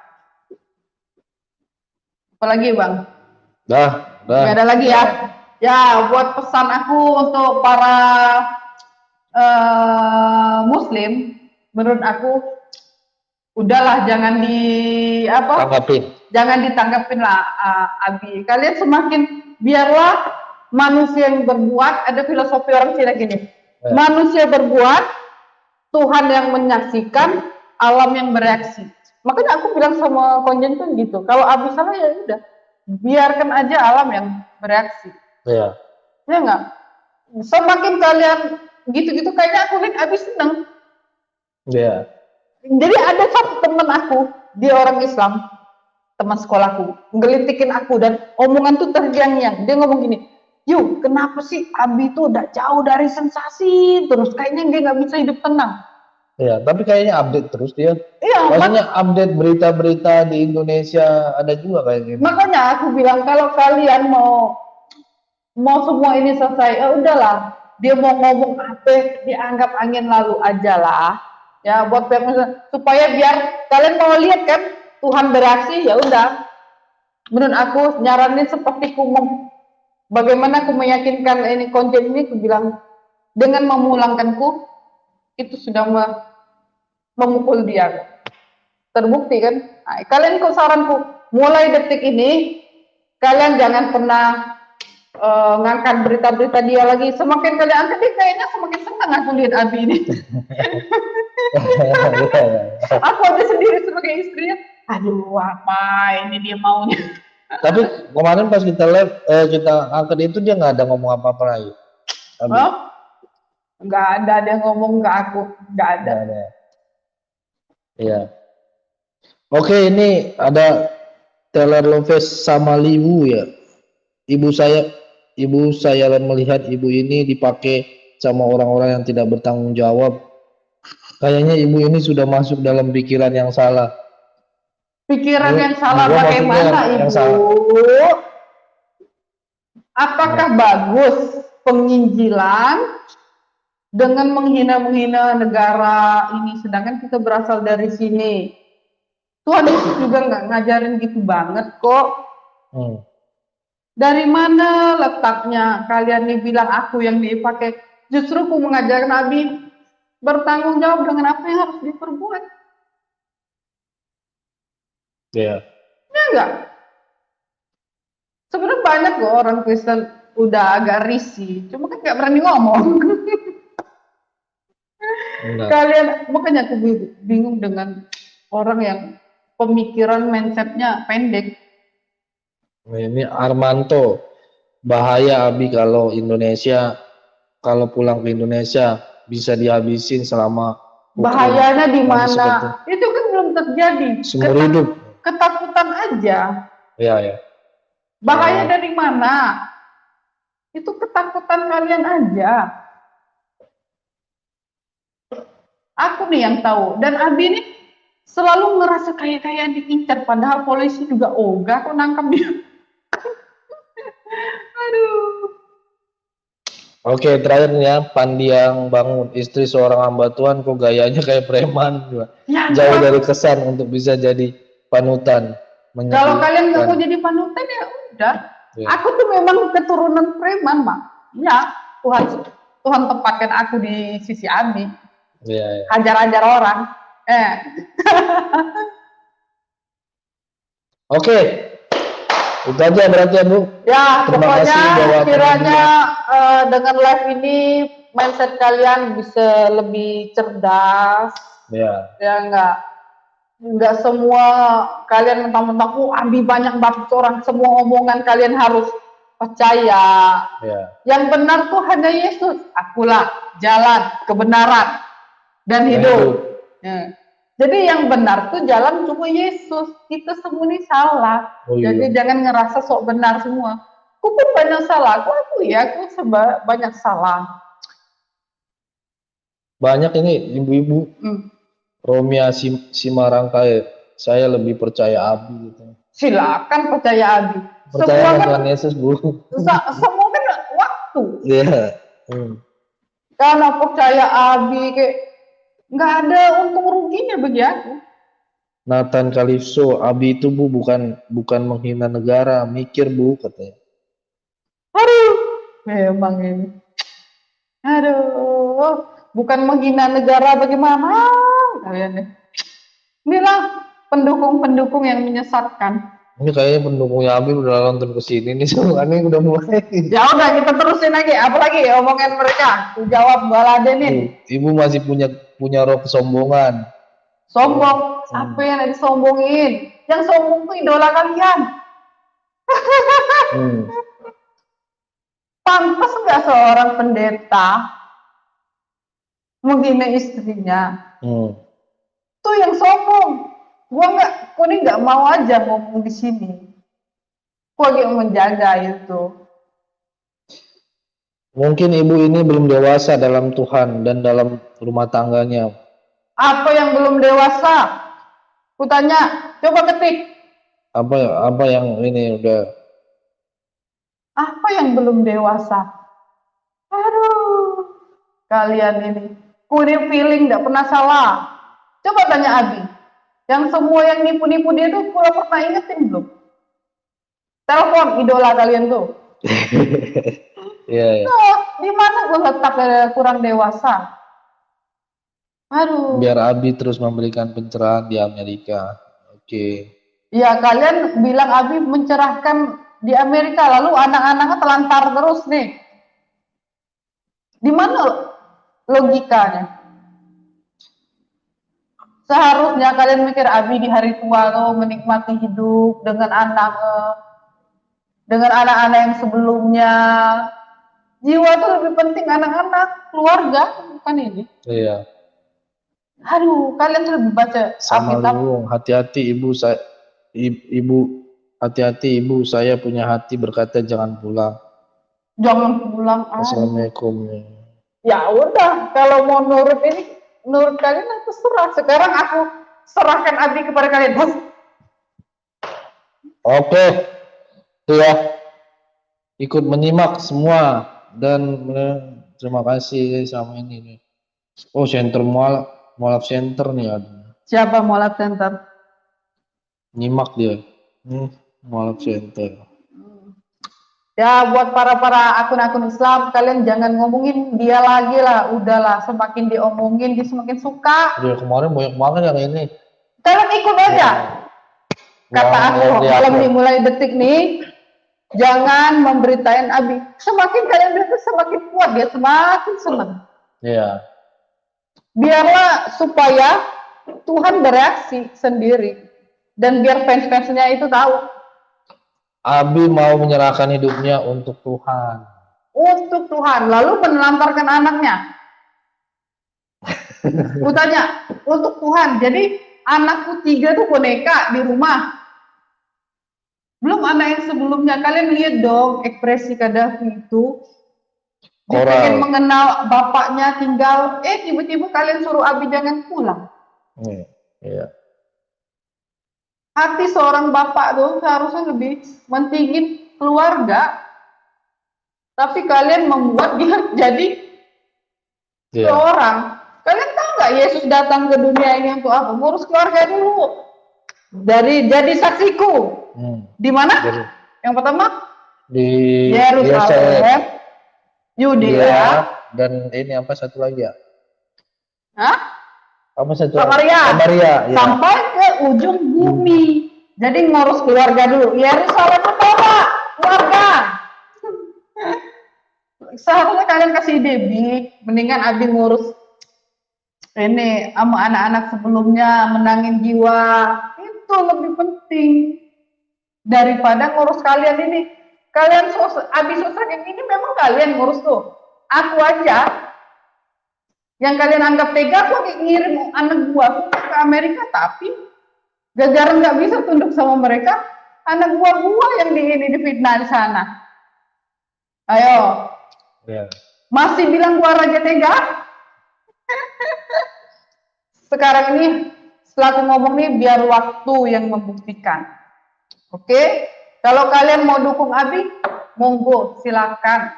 Apalagi Bang? Dah. Nggak ada lagi ya. Ya, buat pesan aku untuk para Muslim, menurut aku udahlah jangan ditanggapin lah Abi. Kalian semakin biarlah manusia yang berbuat, ada filosofi orang Cina gini. Manusia berbuat, Tuhan yang menyaksikan, alam yang bereaksi. Makanya aku bilang sama konjen tuh gitu. Kalau Abi salah ya udah, biarkan aja alam yang bereaksi. Iya. Ya enggak? Semakin kalian gitu-gitu kayaknya aku lihat Abi seneng. Iya. Jadi ada satu teman aku, dia orang Islam, teman sekolahku, ngelitikin aku dan omongan tuh terngiang-ngiang. Dia ngomong gini, "Yuk, kenapa sih Abi tuh udah jauh dari sensasi terus? Kayaknya dia nggak bisa hidup tenang." Iya, tapi kayaknya update terus dia. Iya, maksudnya update berita-berita di Indonesia ada juga kayaknya. Makanya aku bilang kalau kalian mau semua ini selesai, ya udahlah. Dia mau ngomong apa, dianggap angin lalu aja lah. Ya buat supaya biar kalian mau lihat kan Tuhan bereaksi, ya udah. Menurut aku nyaranin seperti bagaimana aku meyakinkan ini konten ini, aku bilang dengan memulangkanku itu sudah memukul dia. Terbukti kan? Nah, kalian kok saranku mulai detik ini kalian jangan pernah ngangkat berita-berita dia lagi. Semakin kalian angkat dia kayaknya semakin senang aku lihat Abi ini. Aku aja sendiri sebagai istrinya, aduh apa ini dia maunya. Tapi kemarin pas kita live, kita angkat itu dia nggak ada ngomong apa-apa lagi. Nggak ada dia ngomong ke aku, nggak ada. Iya. Oke, ini ada Taylor Lopez sama Liwu ya. Ibu saya melihat ibu ini dipakai sama orang-orang yang tidak bertanggung jawab. Kayaknya ibu ini sudah masuk dalam pikiran yang salah. Pikiran yang salah bagaimana Ibu? Apakah bagus penginjilan dengan menghina-menghina negara ini, sedangkan kita berasal dari sini? Tuhan Yesus juga nggak ngajarin gitu banget kok. Dari mana letaknya kalian nih bilang aku yang dipakai? Justru aku mengajarkan Abi bertanggung jawab dengan apa yang harus diperbuat. Iya. Ya enggak? Sebenarnya banyak kok orang Kristen udah agak risih, cuma kan nggak berani ngomong. Kalian, makanya aku bingung dengan orang yang pemikiran mindsetnya pendek. Ini Armanto, bahaya Abi kalau Indonesia, kalau pulang ke Indonesia bisa dihabisin selama bahayanya di mana? Itu kan belum terjadi. Seumur hidup. Ketakutan aja. Iya, ya. Bahaya dari mana? Itu ketakutan kalian aja. Aku nih yang tahu. Dan Abi nih selalu ngerasa kayak diincar. Padahal polisi juga ogah kok nangkap dia. Aduh. Oke, terakhirnya Pandi yang bangun, istri seorang hamba Tuhan kok gayanya kayak preman juga. Ya, jauh dari kesan untuk bisa jadi panutan. Kalau kalian nggak mau jadi panutan ya udah. Ya. Aku tuh memang keturunan preman, Mak. Ya, Tuhan tempatkan aku di sisi Abi. Ya, ya. Hajar-hajar orang. Oke. Itu aja berarti ya Bu. Ya, terima pokoknya kiranya dengan live ini mindset kalian bisa lebih cerdas. Ya. Ya enggak semua kalian mentang-mentang Abi banyak banget orang, semua omongan kalian harus percaya. Ya. Yang benar tuh hanya Yesus. Akulah jalan kebenaran dan hidup. Ya. Jadi yang benar tuh jalan cuma Yesus. Kita semua ini salah. Oh, iya. Jadi jangan ngerasa sok benar semua. Aku pun banyak salah. Aku banyak salah. Banyak ini ibu-ibu. Romia Simarangkai. Saya lebih percaya Abi gitu. Silakan percaya Abi. Percaya dengan Yesus Bu. Semua kan waktu. Iya. Karena percaya Abi kayak nggak ada untung ruginya bagi aku. Nathan Kalifso, Abi itu Bu bukan menghina negara, mikir Bu katanya. Aduh, memang ini. Aduh, bukan menghina negara bagaimana kalian nih. Inilah pendukung-pendukung yang menyesatkan. Ini kayaknya pendukungnya Abi udah nonton kesini nih, soalnya udah mulai. Ya udah kita terusin lagi, apalagi omongan mereka. Jawab balade nih. Ibu masih punya roh kesombongan. Sombong? Apa yang disombongin? Yang sombong tuh idola kalian. Pantas nggak seorang pendeta menghina istrinya? Tuh yang sombong. Gua ini nggak mau aja ngomong di sini. Gua lagi menjaga itu. Mungkin ibu ini belum dewasa dalam Tuhan dan dalam rumah tangganya. Apa yang belum dewasa? Kutanya, coba ketik. Apa yang ini udah? Apa yang belum dewasa? Aduh, kalian ini. Kuning feeling nggak pernah salah. Coba tanya Abi. Yang semua yang nipu-nipu dia tuh pernah ingetin belum? Telepon idola kalian tuh. Iya. Nah, di mana gue letak kurang dewasa? Aduh. Biar Abi terus memberikan pencerahan di Amerika. Oke. Ya kalian bilang Abi mencerahkan di Amerika, lalu anak-anaknya telantar terus nih. Di mana logikanya? Seharusnya kalian mikir Abi di hari tua tuh menikmati hidup dengan anak-anak yang sebelumnya. Jiwa tuh lebih penting anak-anak, keluarga, bukan ini. Iya. Aduh, kalian tuh lebih baca sama Luwung, hati-hati ibu hati-hati ibu, saya punya hati berkata jangan pulang. Jangan pulang. Assalamualaikum. Ya udah, kalau mau nurut kalian aku serah. Sekarang aku serahkan Abi kepada kalian. Oke. Itu ya. Ikut menyimak semua dan terima kasih sama ini nih. Oh, center mualaf center nih ada. Siapa mualaf center? Nyimak dia. Malah center. Ya buat para akun-akun Islam, kalian jangan ngomongin dia lagi lah, udahlah. Semakin diomongin, dia semakin suka. Dia kemarin banyak banget yang ini. Kalian ikut aja. Kata aku, malam ini mulai detik nih, jangan memberitain Abi. Semakin kalian berita semakin kuat, dia semakin senang. Iya. Biarlah supaya Tuhan bereaksi sendiri. Dan biar fans-fansnya itu tahu. Abi mau menyerahkan hidupnya untuk Tuhan. Untuk Tuhan, lalu menelantarkan anaknya. Kutanya, untuk Tuhan. Jadi anakku 3 tuh boneka di rumah. Belum anak yang sebelumnya. Kalian lihat dong ekspresi Kadafi itu. Dia pengen mengenal bapaknya tinggal. Tiba-tiba kalian suruh Abi jangan pulang. Iya. Hati seorang bapak tuh seharusnya lebih mentingin keluarga. Tapi kalian membuat dia jadi seorang. Kalian tahu nggak Yesus datang ke dunia ini untuk apa? Ngurus keluarga dulu. Jadi saksiku. Di mana? Yang pertama di Yerusalem, Yudea, dan ini apa satu lagi ya? Apa satu? Samaria. Ya. Sampai ke ujung bumi. Jadi ngurus keluarga dulu. Yerusalem pertama, keluarga. Seharusnya kalian kasih ide, mendingan Abi ngurus ini sama anak-anak sebelumnya, menangin jiwa. Itu lebih penting daripada ngurus kalian ini. Kalian Abi susah kayak gini, memang kalian ngurus tuh. Aku aja yang kalian anggap tega, aku ngirim anak gua ke Amerika, tapi gara-gara nggak bisa tunduk sama mereka, anak gua yang difitnah di sana. Ayo. Masih bilang gua raja tega? Sekarang ini setelah aku ngomong nih, biar waktu yang membuktikan. Oke? Kalau kalian mau dukung Abi, monggo silakan.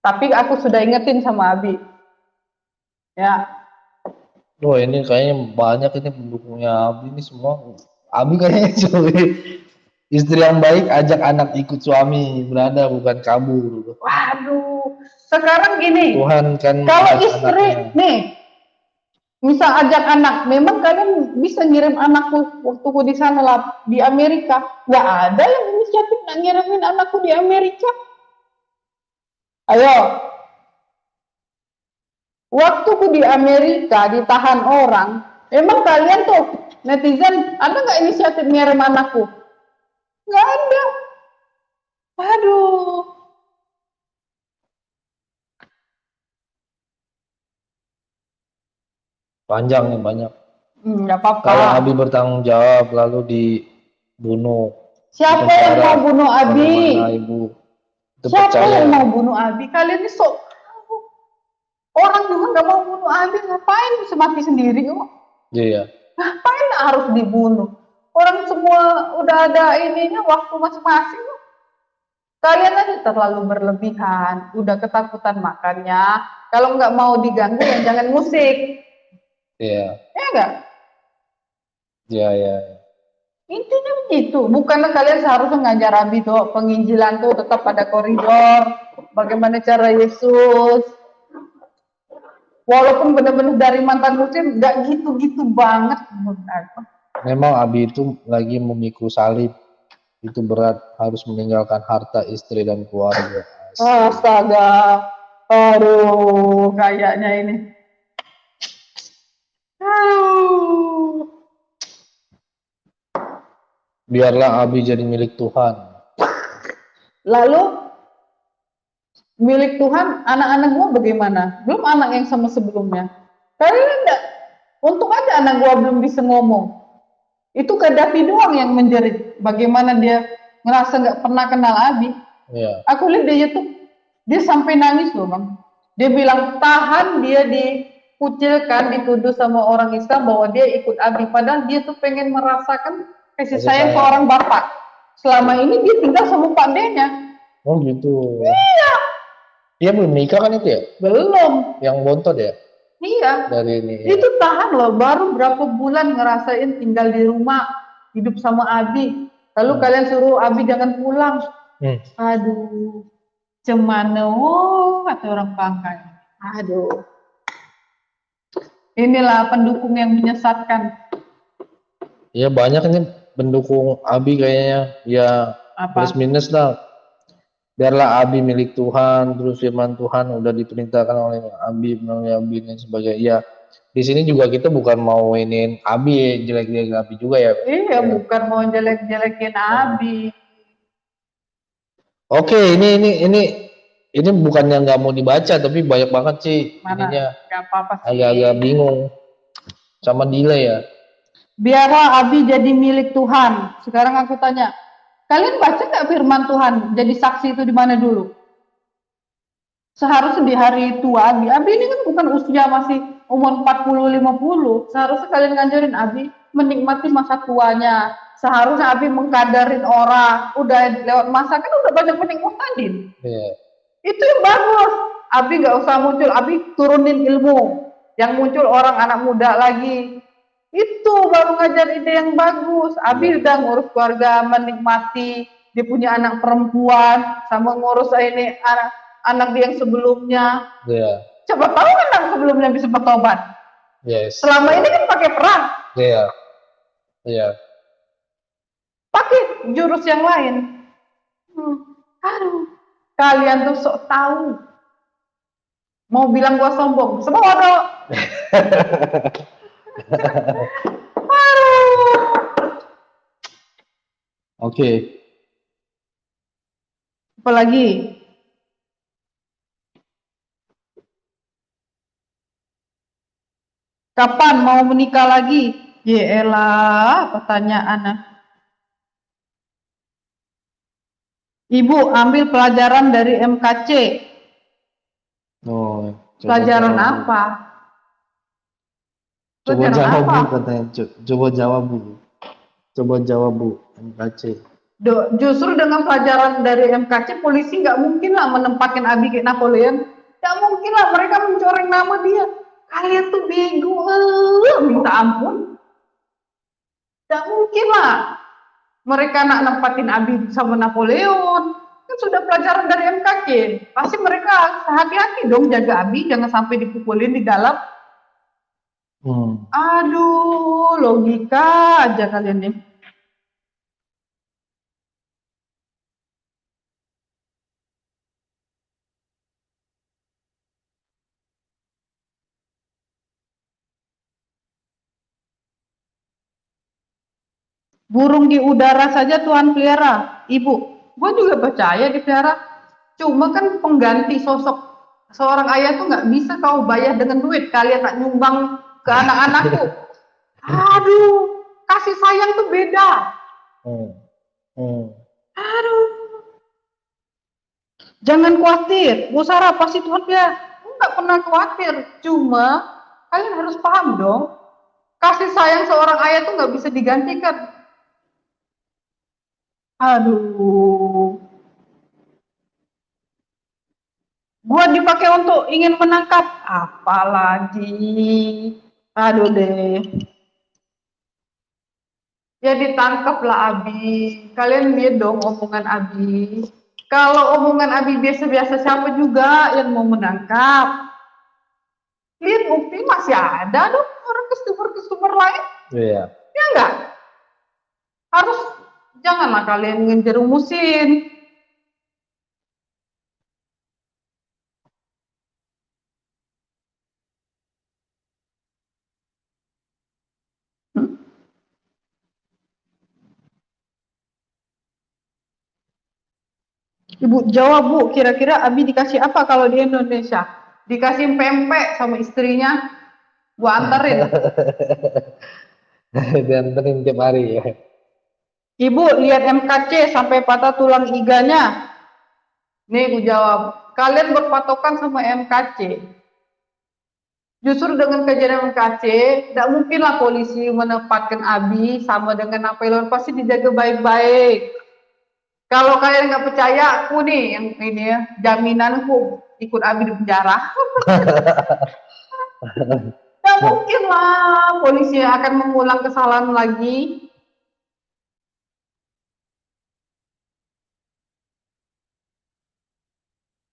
Tapi aku sudah ingetin sama Abi. Ya. Ini kayaknya banyak ini pendukungnya Abi ini semua. Abi kayaknya istri yang baik, ajak anak ikut suami berada, bukan kabur. Waduh, sekarang gini. Tuhan kan. Kalau istri nih, misal ajak anak, memang kalian bisa ngirim anakku waktu di sana lah di Amerika. Nggak ada yang inisiatif nak ngirimin anakku di Amerika. Ayo. Waktu di Amerika ditahan orang, emang kalian tuh netizen ada nggak inisiatif ngirim anakku? Nggak ada. Aduh. Panjang nih, banyak. Nggak apa-apa. Kalau Abi bertanggung jawab lalu dibunuh. Siapa yang mau bunuh Abi? Siapa yang mau bunuh Abi? Kalian ini sok. Orang juga nggak mau bunuh Abi, ngapain bisa mati sendiri kok? Iya. Ngapain harus dibunuh? Orang semua udah ada ininya, waktu masing-masing. Kalian aja terlalu berlebihan, udah ketakutan makannya. Kalau nggak mau diganggu, ya jangan musik. Iya. Ya nggak? Iya. Intinya begitu. Bukannya kalian seharusnya ngajar Abi tuh, penginjilan tuh tetap pada koridor. Bagaimana cara Yesus? Walaupun benar-benar dari mantan muslim, nggak gitu-gitu banget menurut aku. Memang Abi itu lagi memikul salib. Itu berat, harus meninggalkan harta, istri, dan keluarga. Astaga. Aduh, kayaknya ini. Biarlah Abi jadi milik Tuhan. Lalu milik Tuhan, anak-anak gua bagaimana? Belum anak yang sama sebelumnya. Kalian enggak, untung aja anak gua belum bisa ngomong. Itu Kadafi doang yang menjerit. Bagaimana dia ngerasa nggak pernah kenal Abi. Iya. Aku lihat di YouTube, dia sampai nangis loh bang. Dia bilang tahan dia dikucilkan, dituduh sama orang Islam bahwa dia ikut Abi. Padahal dia tuh pengen merasakan kasih sayang seorang bapak. Selama ini dia tinggal sama Pak D-nya. Oh gitu. Iya. Dia belum nikah kan itu ya? Belum. Yang bontot ya? Iya. Dari ini. Itu tahan loh, baru berapa bulan ngerasain tinggal di rumah. hidup sama Abi. Lalu kalian suruh Abi jangan pulang. Aduh, cemano kata orang Pangkal. Aduh, inilah pendukung yang menyesatkan. Ya banyak nih pendukung Abi kayaknya, ya plus minus lah. Biarlah Abi milik Tuhan, terus firman Tuhan udah diperintahkan oleh Abi melalui Abi dan sebagainya. Ya di sini juga kita bukan mau mainin Abi, jelek-jelekin Abi juga ya. Iya, bukan mau jelek-jelekin Abi. Oke, ini bukannya nggak mau dibaca, tapi banyak banget sih. Ininya agak-agak bingung sama delay ya. Biarlah Abi jadi milik Tuhan. Sekarang aku tanya, kalian baca nggak firman Tuhan? Jadi saksi itu di mana dulu? Seharusnya di hari tua Abi. Abi ini kan bukan usia masih umur 40-50. Seharusnya kalian ngajarin Abi menikmati masa tuanya. Seharusnya Abi mengkadarin orang. Udah lewat masa kan udah banyak menikmatin. Yeah. Itu yang bagus. Abi nggak usah muncul. Abi turunin ilmu. Yang muncul orang anak muda lagi. Itu baru ngajar ide yang bagus. Abi udah ngurus keluarga, menikmati. Dia punya anak perempuan. Sama ngurus ini anak dia yang sebelumnya. Yeah. Coba tahu kan anak sebelumnya bisa bertobat. Yes. Selama ini kan pakai perang. Iya. Yeah. Iya. Yeah. Pakai jurus yang lain. Aduh, kalian tuh sok tahu. Mau bilang gua sombong, semua bodoh. Oke. Apalagi? Kapan mau menikah lagi? Yelah, pertanyaan. Ibu ambil pelajaran dari MKC. Oh, pelajaran apa? Coba jawab Bu katanya. Coba jawab Bu. Coba jawab Bu, MKC. Justru dengan pelajaran dari MKC, polisi nggak mungkin lah menempatkan Abi kayak Napoleon. Nggak mungkin lah mereka mencoreng nama dia. Kalian tuh bego, minta ampun. Nggak mungkin lah mereka nak nempatin Abi sama Napoleon. Kan sudah pelajaran dari MKC. Pasti mereka hati-hati dong jaga Abi, jangan sampai dipukulin di dalam. Aduh, logika aja kalian nih. Burung di udara saja Tuhan pelihara. Ibu, gue juga percaya dipelihara. Cuma kan pengganti sosok seorang ayah tuh nggak bisa kau bayar dengan duit. Kalian nak nyumbang ke anak-anakku. Aduh, kasih sayang tuh beda. Aduh. Jangan khawatir, Bu Sarah pasti Tuhan pelihara. Nggak pernah khawatir. Cuma kalian harus paham dong. Kasih sayang seorang ayah tuh nggak bisa digantikan. Aduh. Gua dipakai untuk ingin menangkap. Apalagi. Aduh deh. Ya ditangkaplah Abi. Kalian lihat dong omongan Abi. Kalau omongan Abi biasa-biasa, siapa juga yang mau menangkap? Lihat bukti masih ada dong orang customer lain. Iya. Ya enggak? Harus janganlah kalian ngejerumusin. Ibu jawab Bu, kira-kira Abi dikasih apa kalau di Indonesia? Dikasih pempek sama istrinya, gua anterin. Dianterin tiap hari ya. Ibu lihat MKC sampai patah tulang iganya. Nih gua jawab, kalian berpatokan sama MKC. Justru dengan kejadian MKC, tidak mungkinlah polisi menempatkan Abi sama dengan Napoleon, pasti dijaga baik-baik. Kalau kalian nggak percaya, aku nih yang ini ya, jaminanku ikut Abi di penjara. Nggak mungkin lah polisi akan mengulang kesalahan lagi.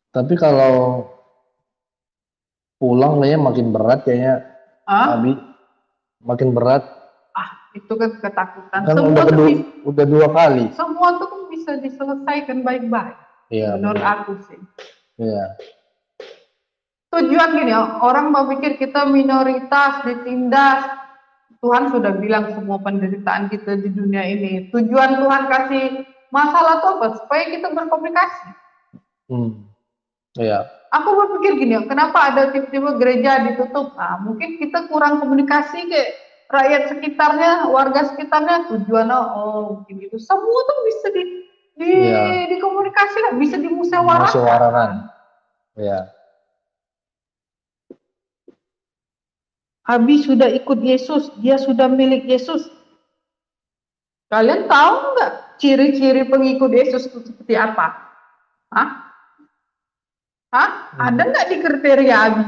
Tapi kalau pulang kayaknya makin berat kayaknya, Abi. Makin berat. Itu kan ketakutan. Kan udah 2 kali. Semua tuh kan bisa diselesaikan baik-baik. Iya, menurut aku sih. Iya. Tujuan gini, orang berpikir kita minoritas, ditindas. Tuhan sudah bilang semua penderitaan kita di dunia ini. Tujuan Tuhan kasih masalah itu apa? Supaya kita berkomunikasi. Iya. Aku berpikir gini, kenapa ada tiba-tiba gereja ditutup? Mungkin kita kurang komunikasi ke rakyat sekitarnya, warga sekitarnya. Tujuannya, mungkin gitu. Semua tuh bisa dikomunikasi lah, bisa dimusyawarahkan. Iya. Abi sudah ikut Yesus, dia sudah milik Yesus. Kalian tahu nggak ciri-ciri pengikut Yesus itu seperti apa? Ada nggak di kriteria Abi?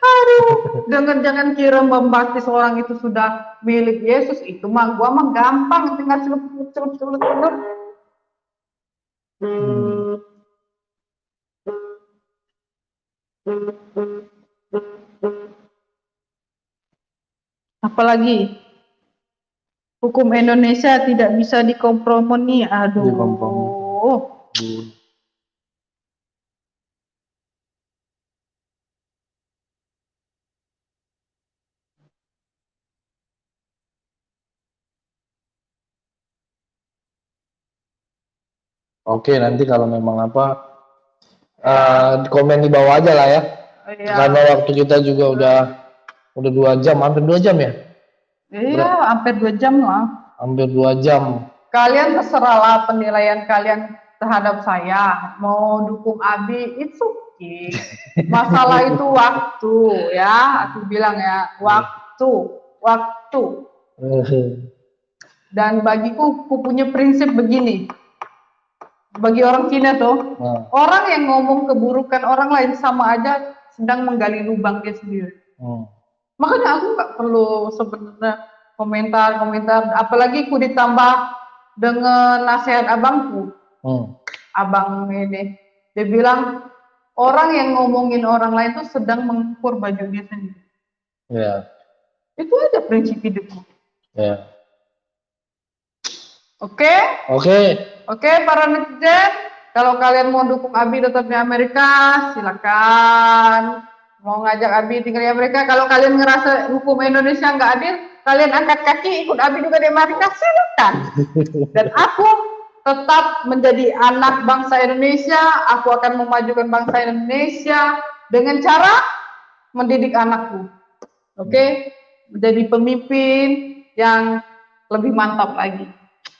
Aduh, jangan kira membaptis orang itu sudah milik Yesus. Itu mah gua mah gampang, tinggal celup. Apalagi hukum Indonesia tidak bisa dikompromi. Aduh. Oke, nanti kalau memang komen di bawah aja lah ya. Iya. Karena waktu kita juga udah 2 jam, hampir 2 jam ya? Iya, hampir 2 jam lah. Hampir 2 jam. Kalian terserahlah penilaian kalian terhadap saya. Mau dukung Abi, it's okay. Masalah itu waktu ya, aku bilang ya, waktu. Dan bagiku, aku punya prinsip begini. Bagi orang Cina tuh, orang yang ngomong keburukan orang lain sama aja sedang menggali lubang dia sendiri. Makanya aku nggak perlu sebenarnya komentar, apalagi aku ditambah dengan nasihat abangku. Abang ini, dia bilang orang yang ngomongin orang lain tuh sedang mengukur baju dia sendiri. Iya. Itu aja prinsip hidupku. Iya. Oke, para netizen, kalau kalian mau dukung Abi tetap di Amerika, silakan. Mau ngajak Abi tinggal di Amerika, kalau kalian ngerasa hukum Indonesia nggak adil, kalian angkat kaki ikut Abi juga di Amerika, silakan. Dan aku tetap menjadi anak bangsa Indonesia, aku akan memajukan bangsa Indonesia dengan cara mendidik anakku. Oke? Menjadi pemimpin yang lebih mantap lagi.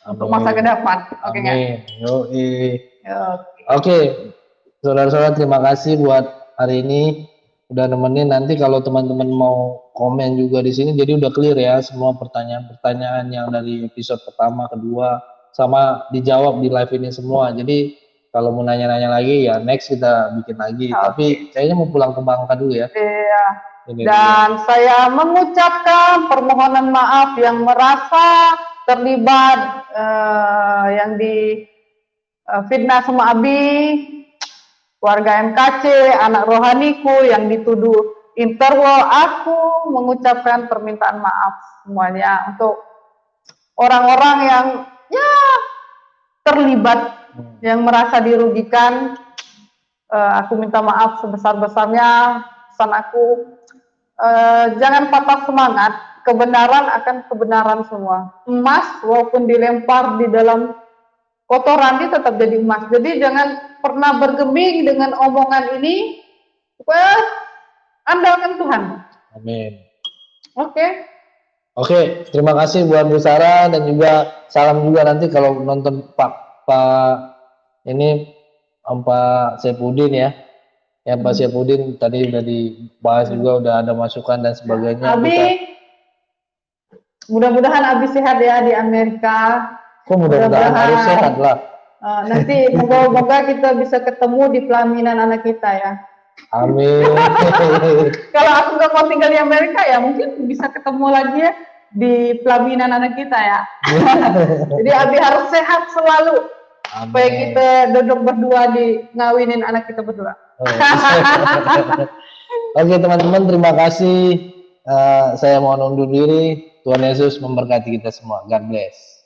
Untuk masa ke depan. Oke nggak? Oke, saudara-saudara, terima kasih buat hari ini udah nemenin. Nanti kalau teman-teman mau komen juga di sini, jadi udah clear ya semua pertanyaan-pertanyaan yang dari episode pertama, kedua, sama dijawab di live ini semua. Jadi kalau mau nanya-nanya lagi ya next kita bikin lagi. Tapi kayaknya mau pulang ke Bangka dulu ya. Iya. Dan saya mengucapkan permohonan maaf yang merasa terlibat yang di fitnah sama Abi, warga MKC, anak rohaniku yang dituduh interwol. Aku mengucapkan permintaan maaf semuanya untuk orang-orang yang terlibat, yang merasa dirugikan. Aku minta maaf sebesar-besarnya. Pesan aku, jangan patah semangat. Kebenaran akan kebenaran semua. Emas walaupun dilempar di dalam kotoran dia tetap jadi emas. Jadi jangan pernah bergeming dengan omongan ini. Andalkan Tuhan. Amin. Oke, terima kasih buat Bu Sarah dan juga salam juga nanti kalau nonton Pak Saifuddin ya. Ya Pak Saifuddin tadi udah dibahas juga, udah ada masukan dan sebagainya. Abi, mudah-mudahan Abi sehat ya di Amerika. Kok mudah-mudahan harus sehat lah. Nanti moga-moga kita bisa ketemu di pelaminan anak kita ya. Amin. Kalau aku nggak mau tinggal di Amerika ya mungkin bisa ketemu lagi ya di pelaminan anak kita ya. Jadi Abi harus sehat selalu. Supaya kita duduk berdua di ngawinin anak kita berdua. Oke teman-teman, terima kasih. Saya mau undur diri. Tuhan Yesus memberkati kita semua. God bless.